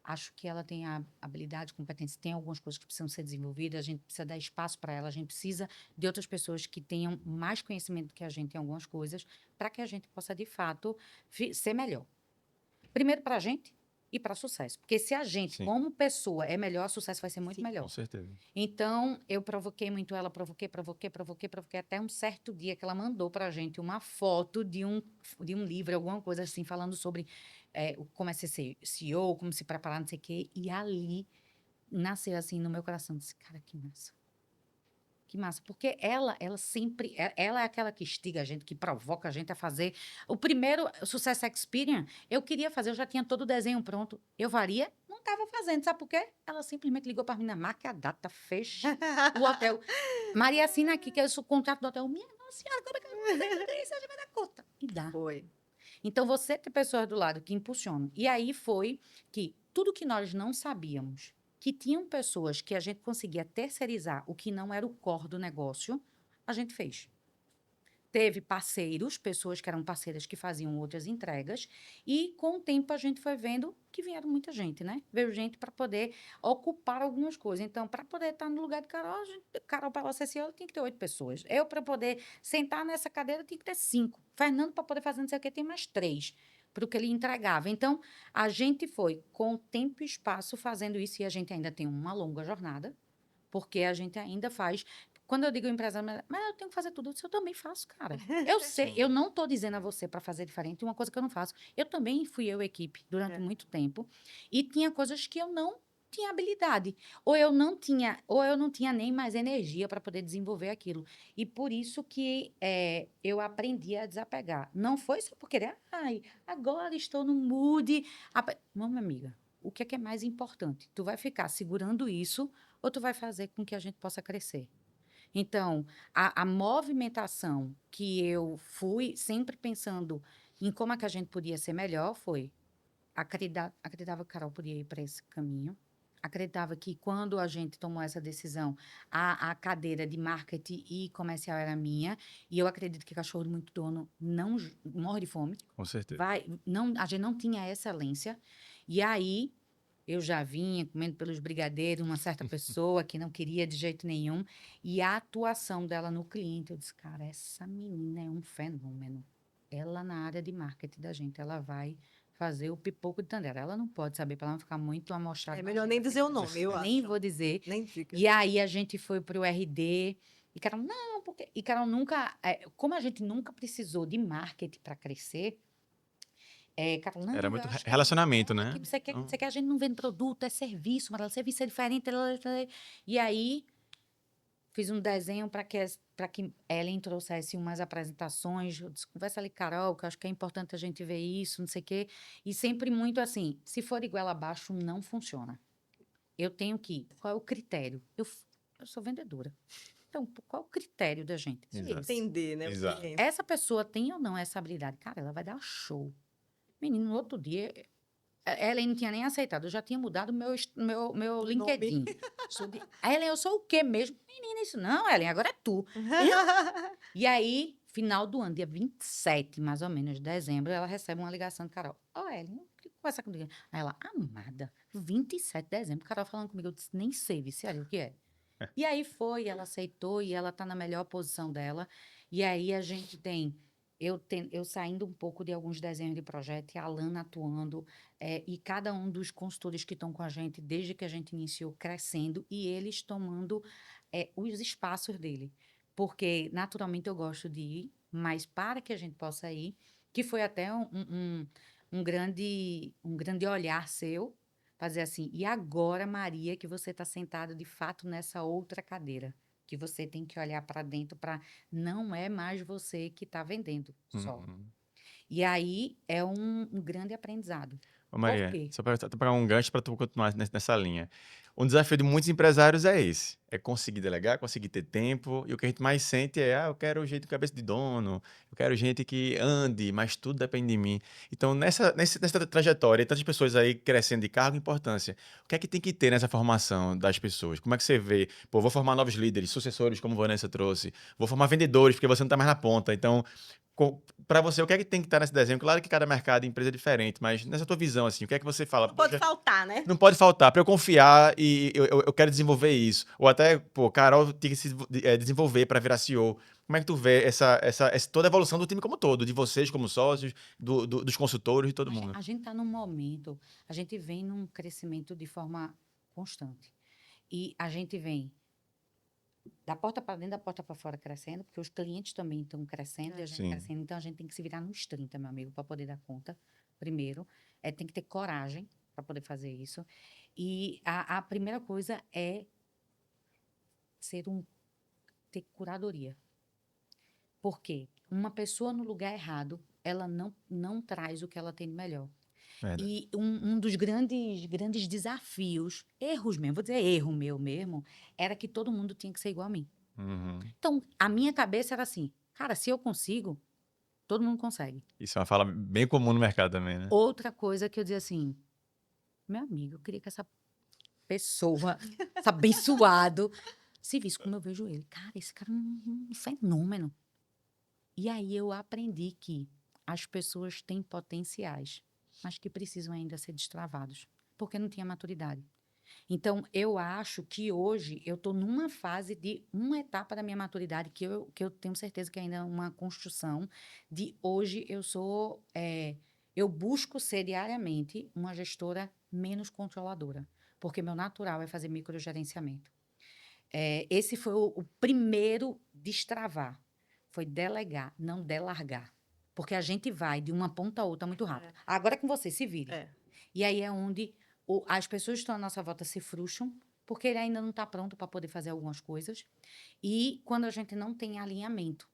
acho que ela tem a habilidade, competência, tem algumas coisas que precisam ser desenvolvidas, a gente precisa dar espaço para ela, a gente precisa de outras pessoas que tenham mais conhecimento que a gente em algumas coisas, para que a gente possa, de fato, ser melhor. Primeiro para a gente, e para sucesso. Porque se a gente, Sim. como pessoa, é melhor, o sucesso vai ser muito Sim. melhor. Com certeza. Então, eu provoquei muito ela, provoquei, até um certo dia que ela mandou pra gente uma foto de um livro, alguma coisa assim, falando sobre como é ser CEO, como se preparar, não sei o quê. E ali nasceu assim no meu coração, disse, cara, que massa. Que massa, porque ela sempre, ela é aquela que instiga a gente, que provoca a gente a fazer. O primeiro Success Experience, eu queria fazer, eu já tinha todo o desenho pronto. Eu varia, não estava fazendo, sabe por quê? Ela simplesmente ligou para mim na marca a data, fecha o hotel. Maria, assina aqui, que é o contrato do hotel. Minha nossa senhora, como é que eu vou fazer tudo isso? A gente vai dar conta. E dá. Foi. Então, você tem pessoas do lado que impulsionam. E aí foi que tudo que nós não sabíamos, que tinham pessoas que a gente conseguia terceirizar o que não era o core do negócio, a gente fez. Teve parceiros, pessoas que eram parceiras que faziam outras entregas, e com o tempo a gente foi vendo que vieram muita gente, né? Veio gente para poder ocupar algumas coisas. Então, para poder estar no lugar de Carol, Carol para ela ser CEO, tinha que ter 8 pessoas. Eu, para poder sentar nessa cadeira, tinha que ter 5. Fernando, para poder fazer não sei o que, tem mais 3 para o que ele entregava. Então, a gente foi, com tempo e espaço, fazendo isso, e a gente ainda tem uma longa jornada, porque a gente ainda faz. Quando eu digo empresário, mas eu tenho que fazer tudo isso, eu também faço, cara. Eu sei, eu não estou dizendo a você para fazer diferente, uma coisa que eu não faço. Eu também fui equipe durante muito tempo e tinha coisas que eu não tinha habilidade, ou eu não tinha nem mais energia para poder desenvolver aquilo. E por isso que eu aprendi a desapegar. Não foi só por querer, ai, agora estou no mood. Não, minha amiga, o que é mais importante? Tu vai ficar segurando isso ou tu vai fazer com que a gente possa crescer? Então, a movimentação que eu fui sempre pensando em como é que a gente podia ser melhor foi acreditava que a Carol podia ir para esse caminho. Acreditava que quando a gente tomou essa decisão, a cadeira de marketing e comercial era minha. E eu acredito que cachorro muito dono não morre de fome. Com certeza. A gente não tinha excelência. E aí eu já vinha comendo pelos brigadeiros uma certa pessoa que não queria de jeito nenhum. E a atuação dela no cliente, eu disse, cara, essa menina é um fenômeno. Ela na área de marketing da gente, ela vai fazer o pipoco de Tandera. Ela não pode saber, para ela não ficar muito amostrada. É melhor nem dizer o nome, eu Nem acho. vou dizer. Nem diga. E aí a gente foi para o RD. E Carol, não, porque. E Carol nunca. Como a gente nunca precisou de marketing para crescer, Carol, não, Era eu muito acho que relacionamento, não, né? que você quer, a gente não vende produto, é serviço, mas serviço é diferente. E aí fiz um desenho para que Ellen trouxesse umas apresentações. Eu disse, conversa ali, Carol, que eu acho que é importante a gente ver isso, não sei o quê. E sempre muito assim, se for igual abaixo, não funciona. Eu tenho que. Qual é o critério? Eu sou vendedora. Então, qual é o critério da gente? Exato. Entender, né? o Exato. cliente. Essa pessoa tem ou não essa habilidade? Cara, ela vai dar show. Menino, no outro dia, ela não tinha nem aceitado. Eu já tinha mudado meu LinkedIn. Ellen, eu sou o quê mesmo? Menina, isso não, Ellen, agora é tu. E aí, final do ano, dia 27, mais ou menos, de dezembro, ela recebe uma ligação de Carol. Ellen, eu queria conversar comigo. Aí ela, amada, 27 de dezembro, Carol falando comigo. Eu disse, nem sei, Viciário, o que é? E aí foi, ela aceitou e ela está na melhor posição dela. E aí a gente tem eu saindo um pouco de alguns desenhos de projeto e a Alana atuando, e cada um dos consultores que estão com a gente desde que a gente iniciou crescendo e eles tomando os espaços dele. Porque naturalmente eu gosto de ir, mas para que a gente possa ir, que foi até um grande olhar seu, fazer assim, e agora, Maria, que você está sentada de fato nessa outra cadeira, que você tem que olhar para dentro para não é mais você que está vendendo só. Uhum. E aí é um grande aprendizado. Ô, Maria, quê? só para pegar um gancho para tu continuar nessa linha. Um desafio de muitos empresários é esse. É conseguir delegar, conseguir ter tempo. E o que a gente mais sente é, eu quero gente de cabeça de dono, eu quero gente que ande, mas tudo depende de mim. Então, nessa trajetória, tantas pessoas aí crescendo de cargo e importância, o que é que tem que ter nessa formação das pessoas? Como é que você vê? Pô, vou formar novos líderes, sucessores, como a Vanessa trouxe. Vou formar vendedores, porque você não está mais na ponta. Então, para você, o que é que tem que estar nesse desenho? Claro que cada mercado e empresa é diferente, mas nessa tua visão, assim, o que é que você fala? Não pode "Poxa, faltar, né? não pode faltar, para eu confiar e eu quero desenvolver isso." Ou até, pô, Carol tem que se desenvolver para virar CEO. Como é que tu vê toda a evolução do time como todo, de vocês como sócios, dos consultores, de todo mundo? A gente está num momento, a gente vem num crescimento de forma constante. E a gente vem da porta para dentro, da porta para fora crescendo, porque os clientes também estão crescendo e a gente Sim. crescendo. Então, a gente tem que se virar nos 30, meu amigo, para poder dar conta. Primeiro, tem que ter coragem para poder fazer isso. E a primeira coisa é ter curadoria. Por quê? Uma pessoa no lugar errado, ela não traz o que ela tem de melhor. Verdade. E um dos grandes desafios, erros mesmo, vou dizer erro meu mesmo, era que todo mundo tinha que ser igual a mim. Uhum. Então, a minha cabeça era assim, cara, se eu consigo, todo mundo consegue. Isso é uma fala bem comum no mercado também, né? Outra coisa que eu dizia assim, meu amigo, eu queria que essa pessoa, esse abençoado, se visse como eu vejo ele. Cara, esse cara é um fenômeno. E aí eu aprendi que as pessoas têm potenciais, mas que precisam ainda ser destravados, porque não tinha maturidade. Então, eu acho que hoje eu estou numa fase de uma etapa da minha maturidade que eu tenho certeza que ainda é uma construção de hoje eu busco ser diariamente uma gestora menos controladora, porque meu natural é fazer microgerenciamento. Esse foi o primeiro destravar, foi delegar, não delargar. Porque a gente vai de uma ponta a outra muito rápido. Agora é com você, se vire. E aí é onde as pessoas que estão à nossa volta se frustram, porque ele ainda não está pronto para poder fazer algumas coisas. E quando a gente não tem alinhamento.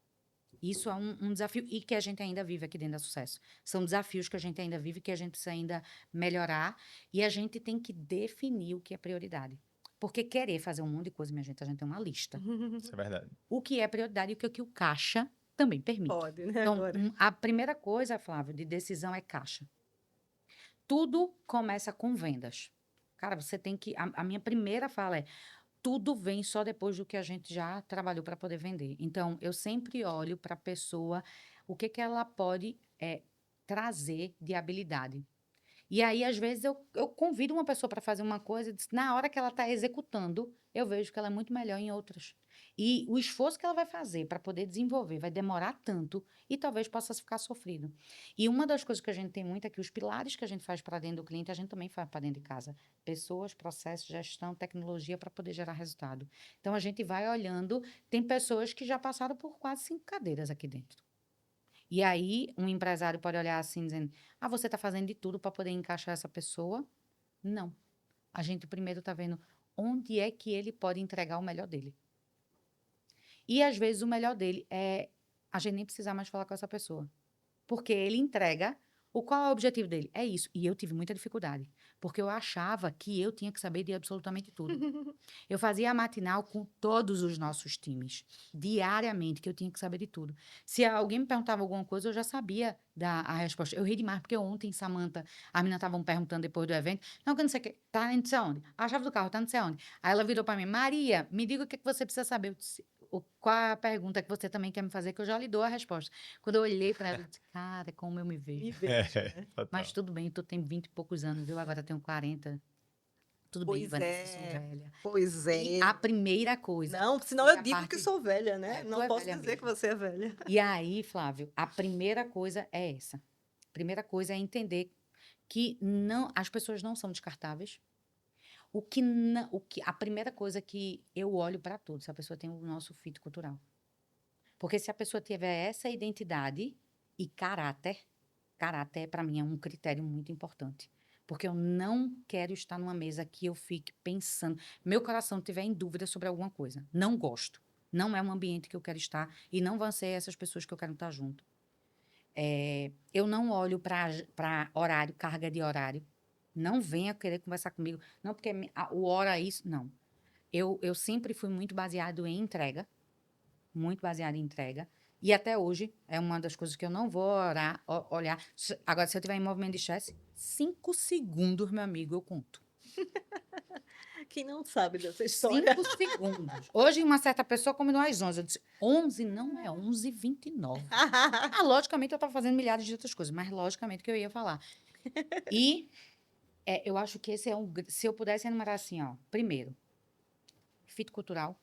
Isso é um desafio e que a gente ainda vive aqui dentro da Sucesso. São desafios que a gente ainda vive, que a gente precisa ainda melhorar. E a gente tem que definir o que é prioridade. Porque querer fazer um monte de coisa, minha gente, a gente tem uma lista. Isso é verdade. O que é prioridade e o que o caixa também permite. Pode, né? Então, Agora. a primeira coisa, Flávio, de decisão é caixa. Tudo começa com vendas. Cara, você tem que. A minha primeira fala é: tudo vem só depois do que a gente já trabalhou para poder vender. Então, eu sempre olho para a pessoa, o que ela pode trazer de habilidade. E aí, às vezes, eu convido uma pessoa para fazer uma coisa, e na hora que ela está executando, eu vejo que ela é muito melhor em outras. E o esforço que ela vai fazer para poder desenvolver vai demorar tanto e talvez possa ficar sofrido. E uma das coisas que a gente tem muito é que os pilares que a gente faz para dentro do cliente, a gente também faz para dentro de casa. Pessoas, processos, gestão, tecnologia para poder gerar resultado. Então, a gente vai olhando, tem pessoas que já passaram por quase 5 cadeiras aqui dentro. E aí, um empresário pode olhar assim, dizendo: ah, você está fazendo de tudo para poder encaixar essa pessoa? Não. A gente primeiro está vendo onde é que ele pode entregar o melhor dele. E, às vezes, o melhor dele é a gente nem precisar mais falar com essa pessoa. Porque ele entrega. Qual é o objetivo dele? É isso. E eu tive muita dificuldade. Porque eu achava que eu tinha que saber de absolutamente tudo. Eu fazia a matinal com todos os nossos times, diariamente, que eu tinha que saber de tudo. Se alguém me perguntava alguma coisa, eu já sabia dar a resposta. Eu ri demais, porque ontem, Samantha, as meninas estavam perguntando depois do evento, não, que não sei o que, tá não sei onde? A chave do carro tá não sei onde. Aí ela virou para mim: Maria, me diga o que você precisa saber. Eu disse: qual é a pergunta que você também quer me fazer, que eu já lhe dou a resposta. Quando eu olhei para ela, eu disse: cara, como eu me vejo. Me vejo, né? Total. Mas tudo bem, tu tem 20 e poucos anos, eu agora tenho 40. Tudo bem, Pois Vanessa, sou é. velha. Pois E é. a primeira coisa. Não, senão foi eu a digo que parte- sou velha, né? tu Não é posso velha dizer que mesmo. você é velha. E aí, Flávio, a primeira coisa é essa. A primeira coisa é entender que as pessoas não são descartáveis. A primeira coisa que eu olho para tudo, se a pessoa tem o nosso fit cultural. Porque se a pessoa tiver essa identidade e caráter para mim é um critério muito importante. Porque eu não quero estar numa mesa que eu fique pensando, meu coração estiver em dúvida sobre alguma coisa. Não gosto. Não é um ambiente que eu quero estar e não vão ser essas pessoas que eu quero estar junto. Eu não olho para horário, carga de horário. Não venha querer conversar comigo. Não, porque o hora é isso. Não. Eu sempre fui muito baseado em entrega. Muito baseado em entrega. E até hoje é uma das coisas que eu não vou olhar. Agora, se eu tiver em movimento de estresse, 5 segundos, meu amigo, eu conto. Quem não sabe dessa história? 5 segundos. Hoje, uma certa pessoa combinou às 11. Eu disse: 11 não é 11h29. Logicamente, eu estava fazendo milhares de outras coisas, mas logicamente que eu ia falar. E eu acho que esse é se eu pudesse enumerar assim, ó. Primeiro, fit cultural.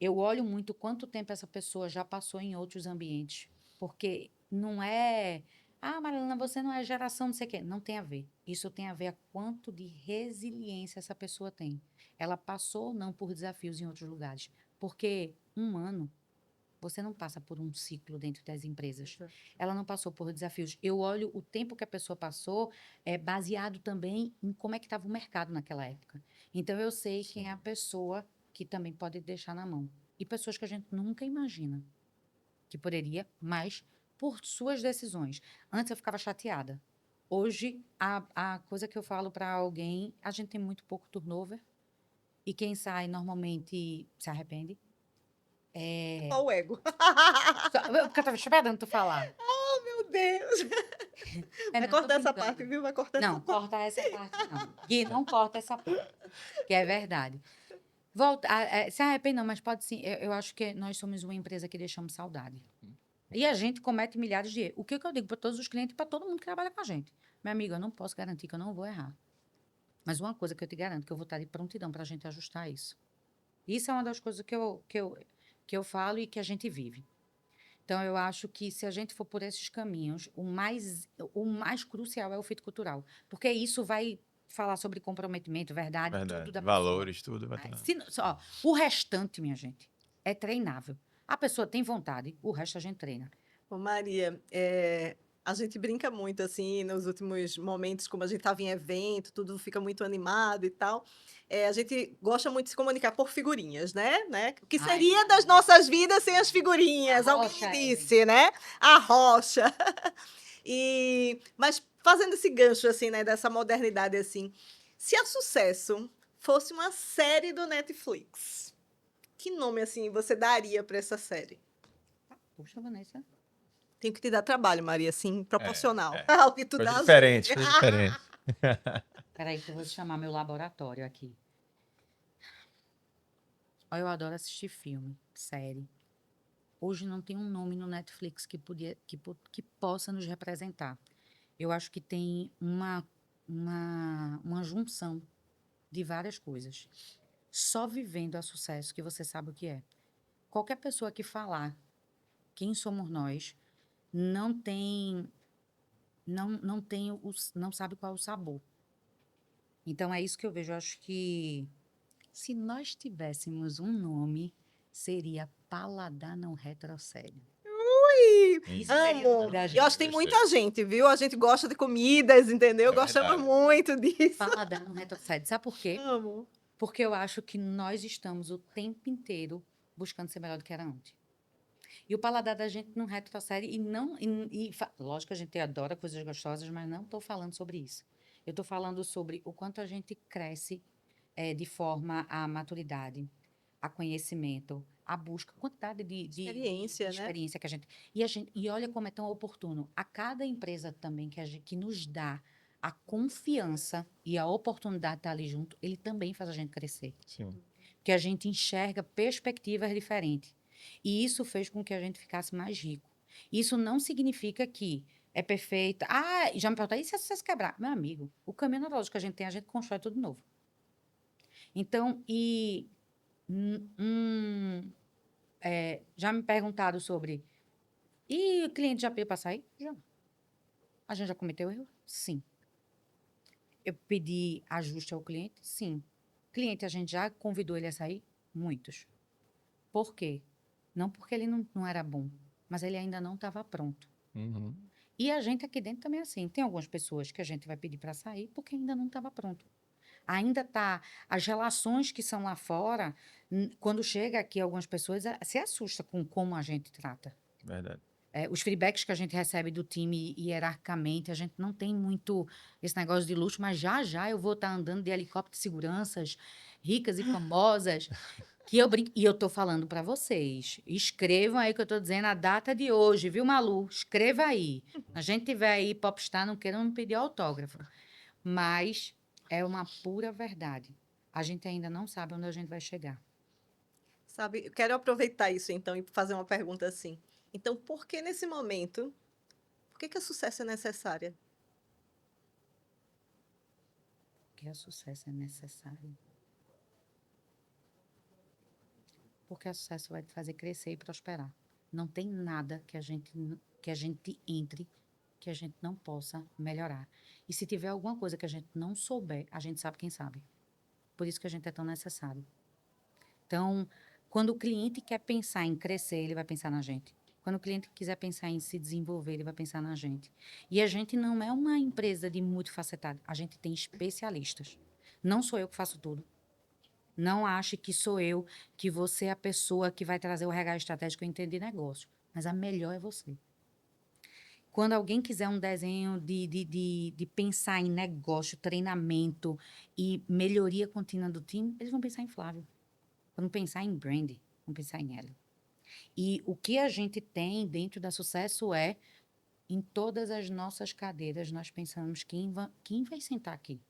Eu olho muito quanto tempo essa pessoa já passou em outros ambientes. Porque não é. Ah, Marilena, você não é geração não sei o quê. Não tem a ver. Isso tem a ver a quanto de resiliência essa pessoa tem. Ela passou ou não por desafios em outros lugares. Porque um ano, você não passa por um ciclo dentro das empresas. Ela não passou por desafios. Eu olho o tempo que a pessoa passou baseado também em como é que estava o mercado naquela época. Então, eu sei quem é a pessoa que também pode deixar na mão. E pessoas que a gente nunca imagina que poderia, mas por suas decisões. Antes eu ficava chateada. Hoje, a coisa que eu falo para alguém, a gente tem muito pouco turnover. E quem sai normalmente se arrepende. Ó o ego. Porque eu estava esperando tu falar. Meu Deus. É, Vai não, tô cortar essa brincando. parte, viu? Vai cortar essa Não, parte. corta essa parte, não. Gui, não corta essa parte, que é verdade. Volta, se arrepende não, mas pode sim. Eu acho que nós somos uma empresa que deixamos saudade. E a gente comete milhares de erros. O que eu digo para todos os clientes e para todo mundo que trabalha com a gente? Meu amigo, eu não posso garantir que eu não vou errar. Mas uma coisa que eu te garanto, que eu vou estar de prontidão para a gente ajustar isso. Isso é uma das coisas que eu falo e que a gente vive. Então, eu acho que se a gente for por esses caminhos, o mais crucial é o fit cultural. Porque isso vai falar sobre comprometimento, verdade, tudo Verdade. da pessoa. Valores, tudo vai estar. O restante, minha gente, é treinável. A pessoa tem vontade, o resto a gente treina. Ô, Maria, a gente brinca muito, assim, nos últimos momentos, como a gente estava em evento, tudo fica muito animado e tal. A gente gosta muito de se comunicar por figurinhas, né? O que Ai, seria das nossas vidas sem as figurinhas? A Alguém rocha, me Ellen. disse, né? A rocha. Mas fazendo esse gancho, assim, né, dessa modernidade, assim, se a Sucesso fosse uma série do Netflix, que nome, assim, você daria para essa série? Puxa, Vanessa. Tenho que te dar trabalho, Maria, assim, proporcional ao que tu Coisa dá. diferente, coisa diferente. Peraí, que eu vou chamar meu laboratório aqui. Olha, eu adoro assistir filme, série. Hoje não tem um nome no Netflix que possa nos representar. Eu acho que tem uma junção de várias coisas. Só vivendo a sucesso que você sabe o que é. Qualquer pessoa que falar quem somos nós não tem não sabe qual é o sabor. Então é isso que eu vejo. Eu acho que se nós tivéssemos um nome, seria Paladar Não Retrocede. Ui, Isso seria o nome amo. da Eu gente. acho que tem Gostei. muita gente, viu? A gente gosta de comidas, entendeu? É Gostamos verdade. muito disso. Paladar Não Retrocede. Sabe por quê? Amo. Porque eu acho que nós estamos o tempo inteiro buscando ser melhor do que era antes. E o paladar da gente não retrocede e não. Lógico que a gente adora coisas gostosas, mas não estou falando sobre isso. Eu estou falando sobre o quanto a gente cresce de forma à maturidade, a conhecimento, a busca, a quantidade de Experiência, né? experiência que a gente. E olha como é tão oportuno. A cada empresa também que nos dá a confiança e a oportunidade de estar ali junto, ele também faz a gente crescer. Sim. Que a gente enxerga perspectivas diferentes. E isso fez com que a gente ficasse mais rico. Isso não significa que é perfeito. Ah, já me perguntaram, e se você se quebrar? Meu amigo, o caminho analógico que a gente tem, a gente constrói tudo de novo. Então, já me perguntaram sobre, e o cliente já pediu para sair? Já. A gente já cometeu erro? Sim. Eu pedi ajuste ao cliente? Sim. Cliente, a gente já convidou ele a sair? Muitos. Por quê? Não porque ele não era bom, mas ele ainda não estava pronto. Uhum. E a gente aqui dentro também é assim. Tem algumas pessoas que a gente vai pedir para sair porque ainda não estava pronto. Ainda está. As relações que são lá fora, quando chega aqui, algumas pessoas se assustam com como a gente trata. Verdade. Os feedbacks que a gente recebe do time hierarquicamente, a gente não tem muito esse negócio de luxo, mas já já eu vou estar andando de helicóptero de seguranças ricas e famosas. Que eu brinco, e eu estou falando para vocês. Escrevam aí que eu estou dizendo a data de hoje, viu, Malu? Escreva aí. A gente tiver aí popstar, não queiram me pedir autógrafo. Mas é uma pura verdade. A gente ainda não sabe onde a gente vai chegar. Sabe, eu quero aproveitar isso, então, e fazer uma pergunta assim. Então, por que nesse momento, por que o sucesso é necessário? Porque o sucesso é necessário. porque a Sucesso vai te fazer crescer e prosperar. Não tem nada que a gente entre que a gente não possa melhorar. E se tiver alguma coisa que a gente não souber, a gente sabe quem sabe. Por isso que a gente é tão necessário. Então, quando o cliente quer pensar em crescer, ele vai pensar na gente. Quando o cliente quiser pensar em se desenvolver, ele vai pensar na gente. E a gente não é uma empresa de multifacetada. A gente tem especialistas. Não sou eu que faço tudo. Não ache que sou eu, que você é a pessoa que vai trazer o regalo estratégico e entender negócio. Mas a melhor é você. Quando alguém quiser um desenho de pensar em negócio, treinamento e melhoria contínua do time, eles vão pensar em Flávio. Vão pensar em brand, vão pensar em ela. E o que a gente tem dentro da Sucesso é, em todas as nossas cadeiras, nós pensamos quem vai sentar aqui.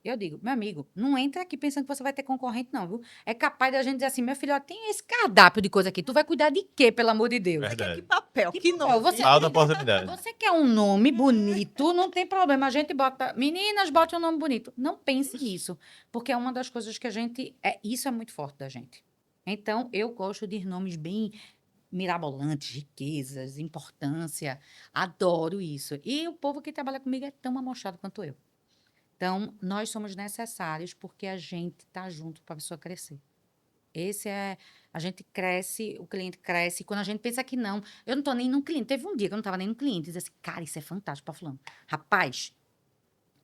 Eu digo, meu amigo, não entra aqui pensando que você vai ter concorrente, não, viu? É capaz da gente dizer assim, meu filho, ó, tem esse cardápio de coisa aqui, tu vai cuidar de quê, pelo amor de Deus? Você quer que Verdade. papel? Que Tipo, nome? Falta oportunidade. você quer um nome bonito, não tem problema. A gente bota. Meninas, bote um nome bonito. Não pense nisso. Porque é uma das coisas que a gente. Isso é muito forte da gente. Então, eu gosto de nomes bem mirabolantes, riquezas, importância. Adoro isso. E o povo que trabalha comigo é tão amostrado quanto eu. Então, nós somos necessários porque a gente está junto para a pessoa crescer. Esse é. A gente cresce, o cliente cresce. E quando a gente pensa que não, eu não estou nem no cliente. Teve um dia que eu não estava nem no cliente. E disse assim, cara, isso é fantástico para fulano. Rapaz,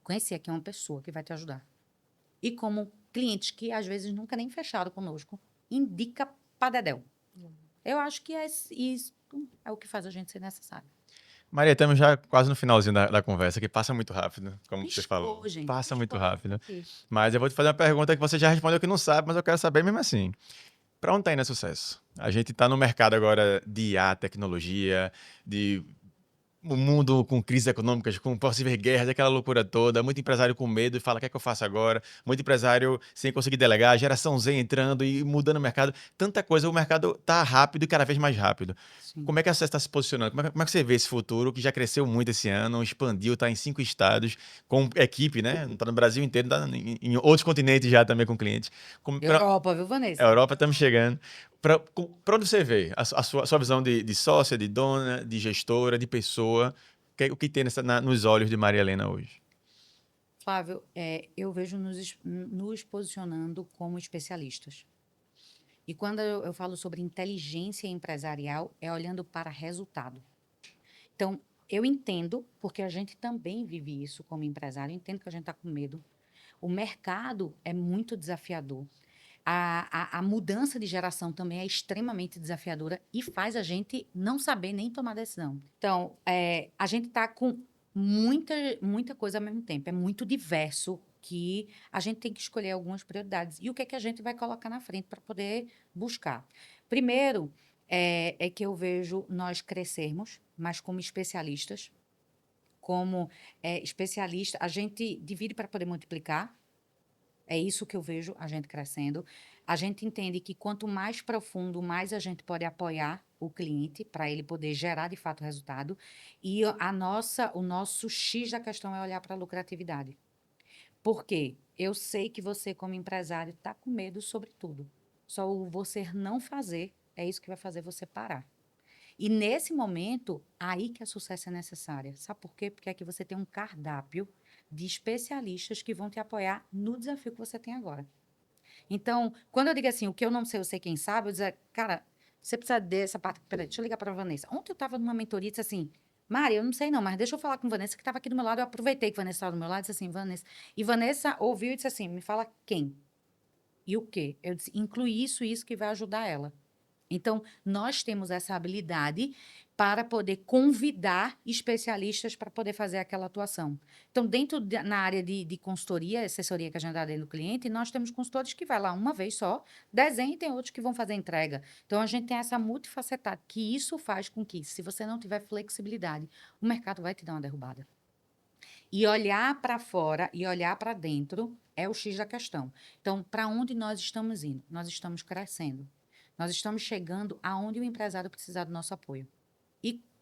conheci aqui uma pessoa que vai te ajudar. E como clientes que às vezes nunca nem fecharam conosco, indica para Dedéu. Eu acho que isso é o que faz a gente ser necessário. Maria, estamos já quase no finalzinho da conversa, que passa muito rápido, como você falou. Piscou, gente. Passa muito piscou. rápido. Aqui. Mas eu vou te fazer uma pergunta que você já respondeu que não sabe, mas eu quero saber mesmo assim. Para onde está indo o sucesso? A gente está no mercado agora de IA, tecnologia, de um mundo com crises econômicas, com possíveis guerras, aquela loucura toda, muito empresário com medo e fala, o que é que eu faço agora? Muito empresário sem conseguir delegar, geração Z entrando e mudando o mercado. Tanta coisa, o mercado está rápido e cada vez mais rápido. Sim. Como é que a Sucesso está se posicionando? Como é que você vê esse futuro, que já cresceu muito esse ano, expandiu, está em 5 estados, com equipe, né? Está no Brasil inteiro, está em outros continentes já também com clientes. Europa, viu, Vanessa? Europa, estamos chegando. Para onde você vê a sua visão de sócia, de dona, de gestora, de pessoa? O que tem nos olhos de Maria Helena hoje? Flávio, eu vejo nos posicionando como especialistas. E quando eu falo sobre inteligência empresarial, é olhando para resultado. Então, eu entendo, porque a gente também vive isso como empresário, entendo que a gente está com medo. O mercado é muito desafiador. A mudança de geração também é extremamente desafiadora e faz a gente não saber nem tomar decisão. Então, a gente está com muita coisa ao mesmo tempo. É muito diverso que a gente tem que escolher algumas prioridades. E o que é que a gente vai colocar na frente para poder buscar? Primeiro, é que eu vejo nós crescermos, mas como especialistas. Como especialista, a gente divide para poder multiplicar. É isso que eu vejo a gente crescendo. A gente entende que quanto mais profundo, mais a gente pode apoiar o cliente para ele poder gerar de fato resultado. E o nosso X da questão é olhar para a lucratividade. Por quê? Eu sei que você, como empresário, está com medo sobre tudo. Só o você não fazer é isso que vai fazer você parar. E nesse momento, aí que a sucesso é necessária. Sabe por quê? Porque aqui você tem um cardápio de especialistas que vão te apoiar no desafio que você tem agora. Então, quando eu digo assim, o que eu sei quem sabe, eu dizer, cara, você precisa dessa parte. Peraí, deixa eu ligar para a Vanessa. Ontem eu estava numa mentoria e disse assim, Mari, eu não sei não, mas deixa eu falar com a Vanessa, que estava aqui do meu lado. Eu aproveitei que a Vanessa estava do meu lado e disse assim, Vanessa. E Vanessa ouviu e disse assim, me fala quem? E o quê? Eu disse, inclui isso e isso que vai ajudar ela. Então, nós temos essa habilidade para poder convidar especialistas para poder fazer aquela atuação. Então, na área de consultoria, assessoria que a gente dá dentro do cliente, nós temos consultores que vai lá uma vez só, desenha e tem outros que vão fazer entrega. Então, a gente tem essa multifacetada, que isso faz com que, se você não tiver flexibilidade, o mercado vai te dar uma derrubada. E olhar para fora e olhar para dentro é o X da questão. Então, para onde nós estamos indo? Nós estamos crescendo. Nós estamos chegando aonde o empresário precisar do nosso apoio.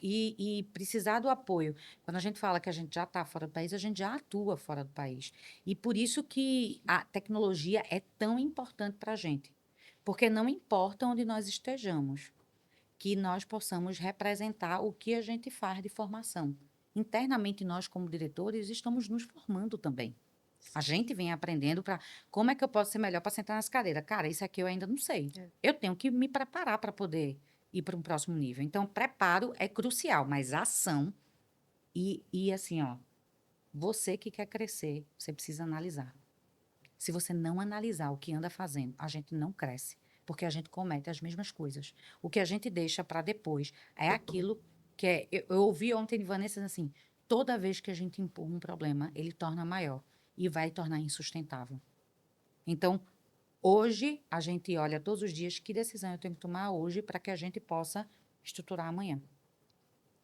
E precisar do apoio. Quando a gente fala que a gente já está fora do país, a gente já atua fora do país. E por isso que a tecnologia é tão importante para a gente. Porque não importa onde nós estejamos, que nós possamos representar o que a gente faz de formação. Internamente, nós, como diretores, estamos nos formando também. A gente vem aprendendo para como é que eu posso ser melhor para sentar nessa cadeira. Cara, isso aqui eu ainda não sei. Eu tenho que me preparar para poder ir para um próximo nível. Então, preparo é crucial, mas ação e assim, ó, você que quer crescer, você precisa analisar. Se você não analisar o que anda fazendo, a gente não cresce, porque a gente comete as mesmas coisas. O que a gente deixa para depois é aquilo que é. Eu ouvi ontem de Vanessa assim: toda vez que a gente empurra um problema, ele torna maior e vai tornar insustentável. Então, hoje, a gente olha todos os dias que decisão eu tenho que tomar hoje para que a gente possa estruturar amanhã.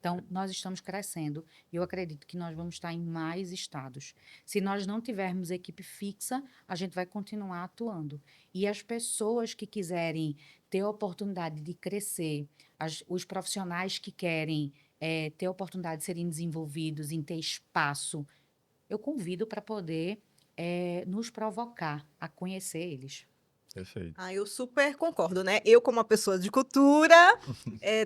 Então, nós estamos crescendo e eu acredito que nós vamos estar em mais estados. Se nós não tivermos equipe fixa, a gente vai continuar atuando. E as pessoas que quiserem ter a oportunidade de crescer, os profissionais que querem ter a oportunidade de serem desenvolvidos, em ter espaço, eu convido para poder nos provocar a conhecer eles. Perfeito. Ah, eu super concordo, né? Eu, como uma pessoa de cultura,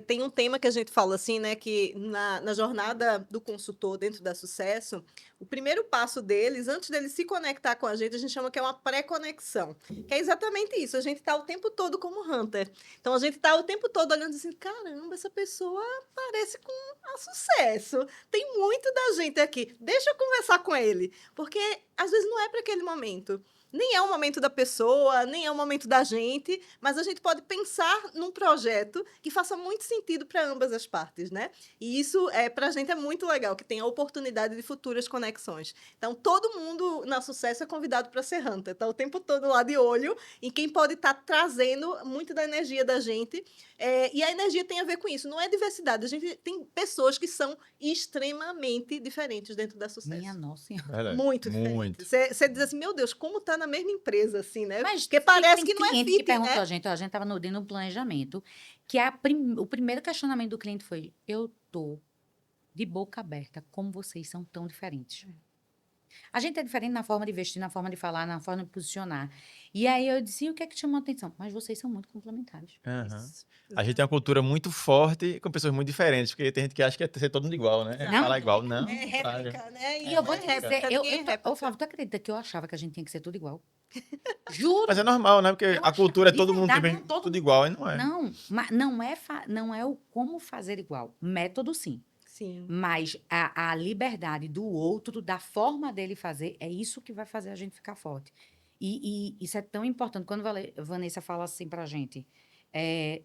tem um tema que a gente fala assim, né? Que na jornada do consultor dentro da Sucesso, o primeiro passo deles, antes deles se conectar com a gente chama que é uma pré-conexão. Que é exatamente isso. A gente está o tempo todo como hunter. Então, a gente está o tempo todo olhando assim, caramba, essa pessoa parece com a Sucesso. Tem muito da gente aqui. Deixa eu conversar com ele. Porque, às vezes, não é para aquele momento. Nem é o momento da pessoa, nem é o momento da gente, mas a gente pode pensar num projeto que faça muito sentido para ambas as partes, né? E isso, para a gente, é muito legal, que tem a oportunidade de futuras conexões. Então, todo mundo na Sucesso é convidado para ser hunter. Está o tempo todo lá de olho em quem pode estar trazendo muito da energia da gente. E a energia tem a ver com isso. Não é diversidade. A gente tem pessoas que são extremamente diferentes dentro da Sucesso. Minha nossa senhora. Verdade. Muito Muito. diferente. Você diz assim, meu Deus, como tá na mesma empresa, assim, né? Mas Porque parece tem que não é cliente fit, que perguntou né? a gente, ó, a gente estava no planejamento, que o primeiro questionamento do cliente foi: eu tô de boca aberta, como vocês são tão diferentes. A gente é diferente na forma de vestir, na forma de falar, na forma de posicionar. E aí eu disse: e o que é que chamou a atenção? Mas vocês são muito complementares. Aham. Isso. A gente tem uma cultura muito forte com pessoas muito diferentes, porque tem gente que acha que é ser todo mundo igual, né? Não. Falar igual, não. É réplica, né? E eu vou te réplica, dizer, ninguém é réplica. ô Flávio, tu acredita que eu achava que a gente tinha que ser tudo igual? Juro. Mas é normal, né? Porque Eu a achava, cultura é de todo mundo verdade, também, não, todo tudo mundo- igual, e não é. Não, mas não é o como fazer igual. Método, sim. Sim. Mas a liberdade do outro, da forma dele fazer, é isso que vai fazer a gente ficar forte. E isso é tão importante. Quando a Vanessa fala assim pra gente,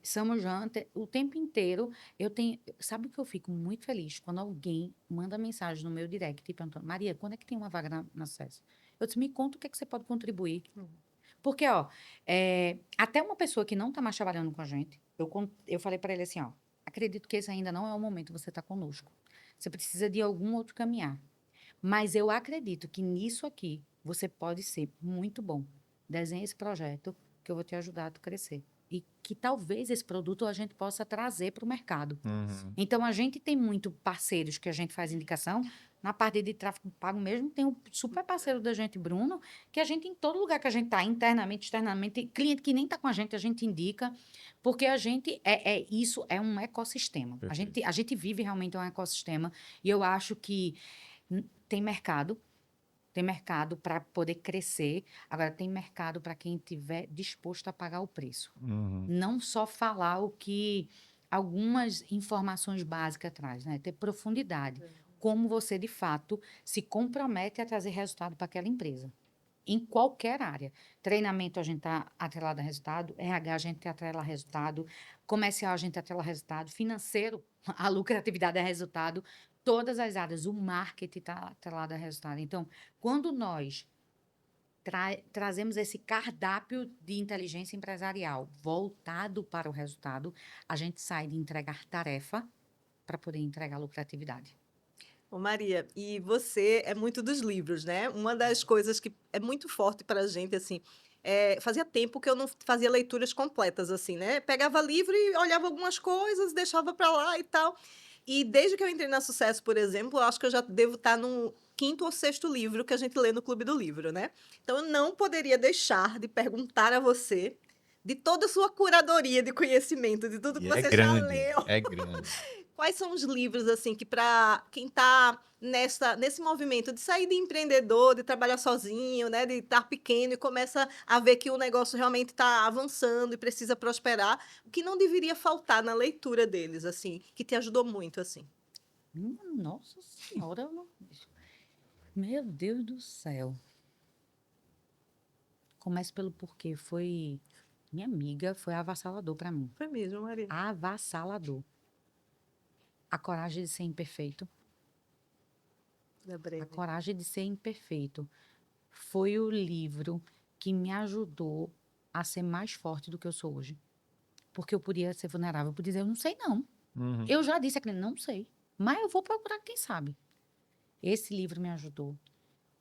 somos juntos, o tempo inteiro, eu tenho... Sabe o que eu fico muito feliz? Quando alguém manda mensagem no meu direct, perguntando: Maria, quando é que tem uma vaga na SES? Eu disse: me conta o que é que você pode contribuir. Porque, ó, até uma pessoa que não está mais trabalhando com a gente, eu falei para ele assim, ó: acredito que esse ainda não é o momento de você estar conosco. Você precisa de algum outro caminhar. Mas eu acredito que nisso aqui você pode ser muito bom. Desenhe esse projeto que eu vou te ajudar a tu crescer. E que talvez esse produto a gente possa trazer para o mercado. Uhum. Então, a gente tem muito parceiros que a gente faz indicação. Na parte de tráfego pago mesmo, tem um super parceiro da gente, Bruno, que a gente, em todo lugar que a gente está, internamente, externamente, cliente que nem está com a gente indica, porque a gente, isso é um ecossistema. Perfeito. A gente vive realmente um ecossistema, e eu acho que tem mercado para poder crescer. Agora, tem mercado para quem estiver disposto a pagar o preço. Uhum. Não só falar o que algumas informações básicas traz, né? Ter profundidade. Como você, de fato, se compromete a trazer resultado para aquela empresa. Em qualquer área. Treinamento, a gente está atrelado a resultado. RH, a gente atrela a resultado. Comercial, a gente atrela a resultado. Financeiro, a lucratividade é resultado. Todas as áreas. O marketing está atrelado a resultado. Então, quando nós trazemos esse cardápio de inteligência empresarial voltado para o resultado, a gente sai de entregar tarefa para poder entregar lucratividade. Ô Maria, e você é muito dos livros, né? Uma das coisas que é muito forte para a gente, assim, fazia tempo que eu não fazia leituras completas, assim, né? Pegava livro e olhava algumas coisas, deixava para lá e tal. E desde que eu entrei na Sucesso, por exemplo, eu acho que eu já devo estar no quinto ou sexto livro que a gente lê no Clube do Livro, né? Então, eu não poderia deixar de perguntar a você de toda a sua curadoria de conhecimento, de tudo que E é você já grande, leu. é grande. Quais são os livros, assim, que para quem está nesse movimento de sair de empreendedor, de trabalhar sozinho, né, de estar pequeno e começa a ver que o negócio realmente está avançando e precisa prosperar, o que não deveria faltar na leitura deles, assim, que te ajudou muito, assim? Nossa Senhora, meu Deus do céu. Começo pelo porquê. Foi minha amiga, foi avassalador para mim. Foi mesmo, Maria. Avassalador. A coragem de ser imperfeito. Da A Breve. coragem de ser imperfeito foi o livro que me ajudou a ser mais forte do que eu sou hoje. Porque eu podia ser vulnerável, eu podia dizer, eu não sei não. Uhum. Eu já disse aquele, não sei. Mas eu vou procurar quem sabe. Esse livro me ajudou.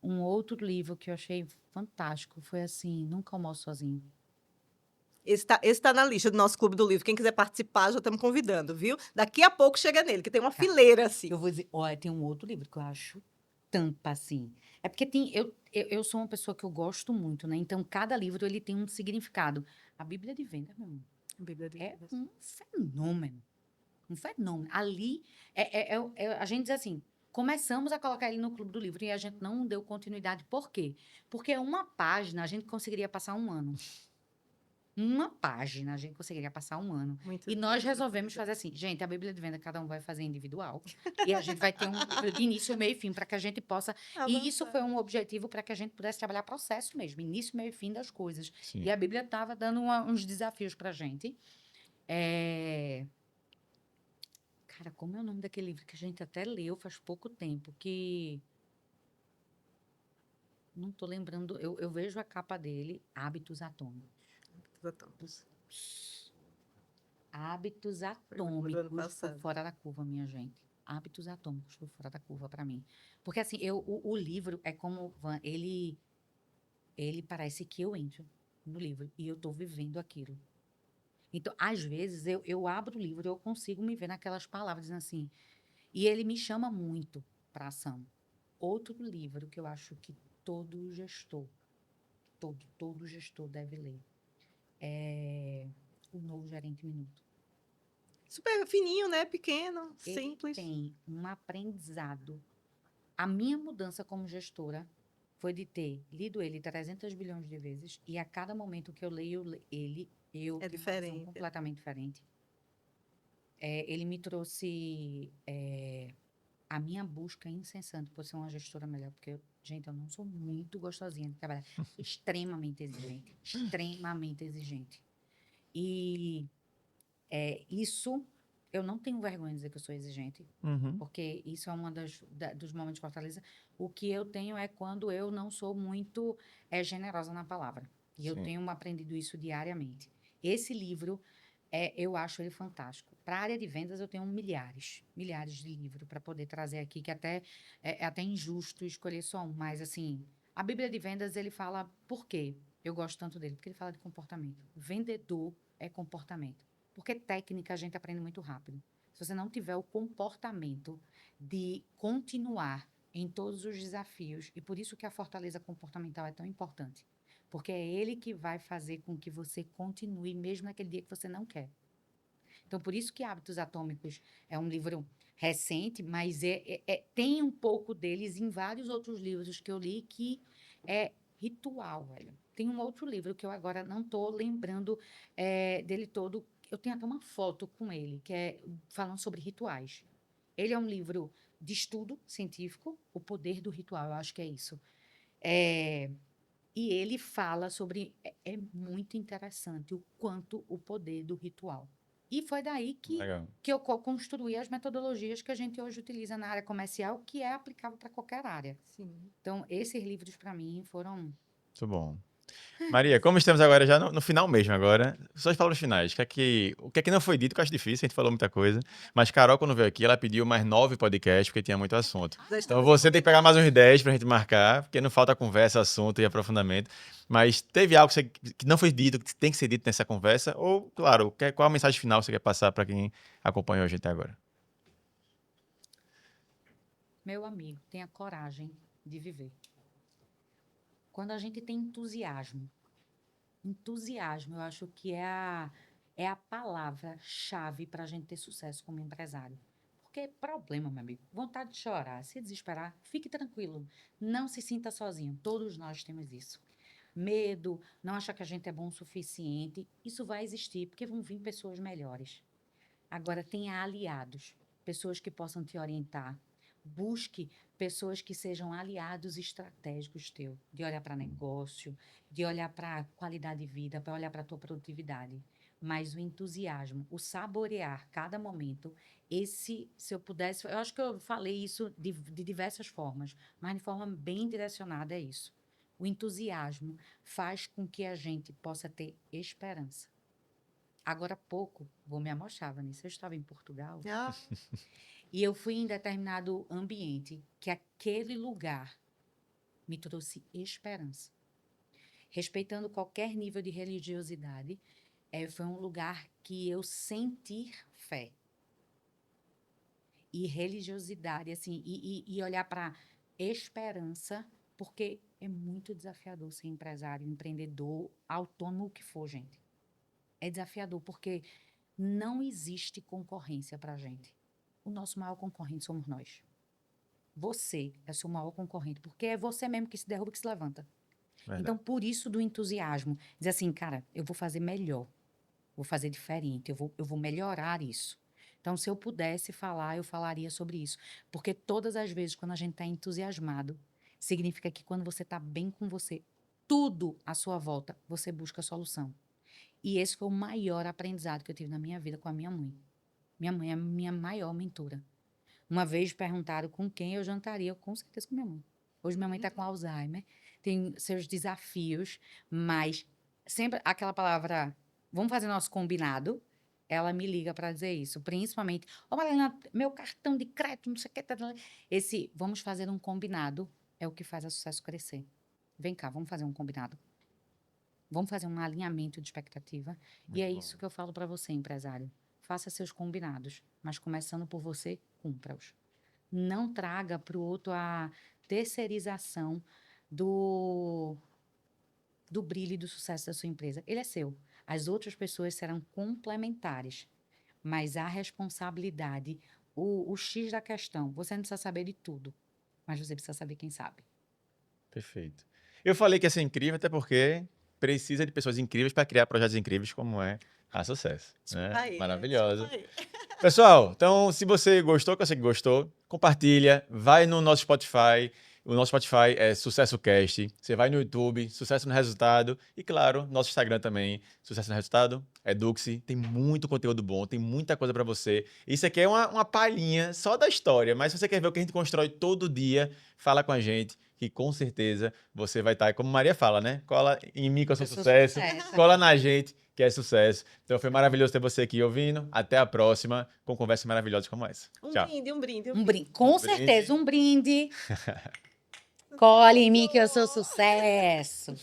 Um outro livro que eu achei fantástico foi assim, Nunca Almoço Sozinho. Esse tá na lista do nosso Clube do Livro. Quem quiser participar, já estamos convidando, viu? Daqui a pouco chega nele, que tem uma Tá. fileira, assim. Eu vou dizer, olha, tem um outro livro que eu acho tampa, assim. É porque eu sou uma pessoa que eu gosto muito, né? Então, cada livro, ele tem um significado. A Bíblia de Venda, meu irmão, Bíblia de é Vidas. um fenômeno. Um fenômeno. Ali, a gente diz assim, começamos a colocar ele no Clube do Livro e a gente não deu continuidade. Por quê? Porque uma página a gente conseguiria passar um ano. Uma página a gente conseguiria passar um ano. Muito E nós resolvemos fazer assim, gente, a Bíblia de Venda cada um vai fazer individual. E a gente vai ter um livro de início, meio e fim, para que a gente possa. E isso foi um objetivo para que a gente pudesse trabalhar processo mesmo, início, meio e fim das coisas. Sim. E a Bíblia estava dando uns desafios para a gente. Cara, como é o nome daquele livro que a gente até leu faz pouco tempo, que. Não estou lembrando, eu vejo a capa dele, Hábitos Atômicos. Hábitos do ano Atômicos por passado. fora da curva, minha gente. Hábitos Atômicos por fora da curva para mim. Porque assim, o livro é como ele parece que eu entro no livro e eu estou vivendo aquilo. Então, às vezes, eu abro o livro e eu consigo me ver naquelas palavras dizendo assim. E ele me chama muito para ação. Outro livro que eu acho que todo gestor deve ler é O Novo Gerente Minuto. Super fininho, né? Pequeno, Ele simples. tem um aprendizado. A minha mudança como gestora foi de ter lido ele 300 bilhões de vezes e a cada momento que eu leio ele, eu É tenho uma visão diferente. completamente diferente. Ele me trouxe a minha busca incessante por ser uma gestora melhor, porque, gente, eu não sou muito gostosinha de trabalhar. Extremamente exigente. Extremamente exigente. E isso, eu não tenho vergonha de dizer que eu sou exigente, Uhum. porque isso é uma dos momentos de fortaleza. O que eu tenho é quando eu não sou muito generosa na palavra. E eu Sim. tenho aprendido isso diariamente. Esse livro, eu acho ele fantástico. Para a área de vendas, eu tenho milhares de livros para poder trazer aqui, que é até injusto escolher só um. Mas, assim, a Bíblia de Vendas, ele fala por quê eu gosto tanto dele? Porque ele fala de comportamento. Vendedor é comportamento. Porque técnica a gente aprende muito rápido. Se você não tiver o comportamento de continuar em todos os desafios, e por isso que a fortaleza comportamental é tão importante, porque é ele que vai fazer com que você continue mesmo naquele dia que você não quer. Então, por isso que Hábitos Atômicos é um livro recente, mas tem um pouco deles em vários outros livros que eu li que é ritual, velho. Tem um outro livro que eu agora não estou lembrando dele todo. Eu tenho até uma foto com ele, que é falando sobre rituais. Ele é um livro de estudo científico, O Poder do Ritual, eu acho que é isso. E ele fala sobre. É muito interessante o quanto o poder do ritual. E foi daí Legal. que eu construí as metodologias que a gente hoje utiliza na área comercial, que é aplicável para qualquer área. Sim. Então, esses livros, para mim, foram. Muito bom. Maria, como estamos agora já no final mesmo agora, só as palavras finais. O que é que não foi dito, que eu acho difícil, a gente falou muita coisa. Mas Carol, quando veio aqui, ela pediu mais 9 podcasts, porque tinha muito assunto. Já Então estamos você tem que pegar mais uns 10 pra gente marcar, porque não falta conversa, assunto e aprofundamento. Mas teve algo que não foi dito, que tem que ser dito nessa conversa? Ou, claro, qual a mensagem final que você quer passar para quem acompanhou a gente até agora? Meu amigo, tenha coragem de viver. Quando a gente tem entusiasmo, Entusiasmo, eu acho que é a palavra-chave para a gente ter sucesso como empresário. Porque problema, meu amigo, vontade de chorar, se desesperar, fique tranquilo. Não se sinta sozinho. Todos nós temos isso. Medo, não achar que a gente é bom o suficiente, isso vai existir, porque vão vir pessoas melhores. Agora, tenha aliados, pessoas que possam te orientar. Busque pessoas que sejam aliados estratégicos teu, de olhar para negócio, de olhar para qualidade de vida, para olhar para a tua produtividade. Mas o entusiasmo, o saborear cada momento, esse, se eu pudesse, eu acho que eu falei isso de diversas formas, mas de forma bem direcionada é isso. O entusiasmo faz com que a gente possa ter esperança. Agora há pouco, vou me amostrar, Vanessa, eu estava em Portugal Ah, e eu fui em determinado ambiente que aquele lugar me trouxe esperança. Respeitando qualquer nível de religiosidade, foi um lugar que eu senti fé e religiosidade, assim, e olhar para esperança, porque é muito desafiador ser empresário, empreendedor, autônomo, o que for, gente. É desafiador, porque não existe concorrência para a gente. O nosso maior concorrente somos nós. Você é seu maior concorrente, porque é você mesmo que se derruba e que se levanta. Verdade. Então, por isso do entusiasmo, dizer assim, cara, eu vou fazer melhor, vou fazer diferente, eu vou melhorar isso. Então, se eu pudesse falar, eu falaria sobre isso. Porque todas as vezes, quando a gente está entusiasmado, significa que quando você está bem com você, tudo à sua volta, você busca a solução. E esse foi o maior aprendizado que eu tive na minha vida com a minha mãe. Minha mãe é a minha maior mentora. Uma vez perguntaram com quem eu jantaria, eu com certeza com minha mãe. Hoje minha mãe está com Alzheimer, tem seus desafios, mas sempre aquela palavra, vamos fazer nosso combinado, ela me liga para dizer isso. Principalmente, ô Marina, meu cartão de crédito, não sei o que. Esse, vamos fazer um combinado, é o que faz a sucesso crescer. Vem cá, vamos fazer um combinado. Vamos fazer um alinhamento de expectativa. E é Muito bom. isso que eu falo para você, empresário. Faça seus combinados, mas começando por você, cumpra-os. Não traga para o outro a terceirização do, do brilho e do sucesso da sua empresa. Ele é seu. As outras pessoas serão complementares, mas a responsabilidade, o X da questão, você não precisa saber de tudo, mas você precisa saber quem sabe. Perfeito. Eu falei que ia ser incrível, até porque precisa de pessoas incríveis para criar projetos incríveis como é a Sucesso, né? aí, Maravilhosa. isso aí. Pessoal, então se você gostou, que eu sei que gostou, compartilha, vai no nosso Spotify. O nosso Spotify é Sucesso Cast. Você vai no YouTube, Sucesso no Resultado. E claro, nosso Instagram também, Sucesso no Resultado, é Duxi. Tem muito conteúdo bom, tem muita coisa para você. Isso aqui é uma palhinha só da história, mas se você quer ver o que a gente constrói todo dia, fala com a gente, que com certeza você vai estar, como Maria fala, né? Cola em mim que eu sou sucesso, cola na gente que é sucesso. Então foi maravilhoso ter você aqui ouvindo. Até a próxima com conversas maravilhosas como essa. Tchau. Um brinde. Um brinde, com Um brinde. certeza, um brinde. Colhe em mim que eu sou sucesso.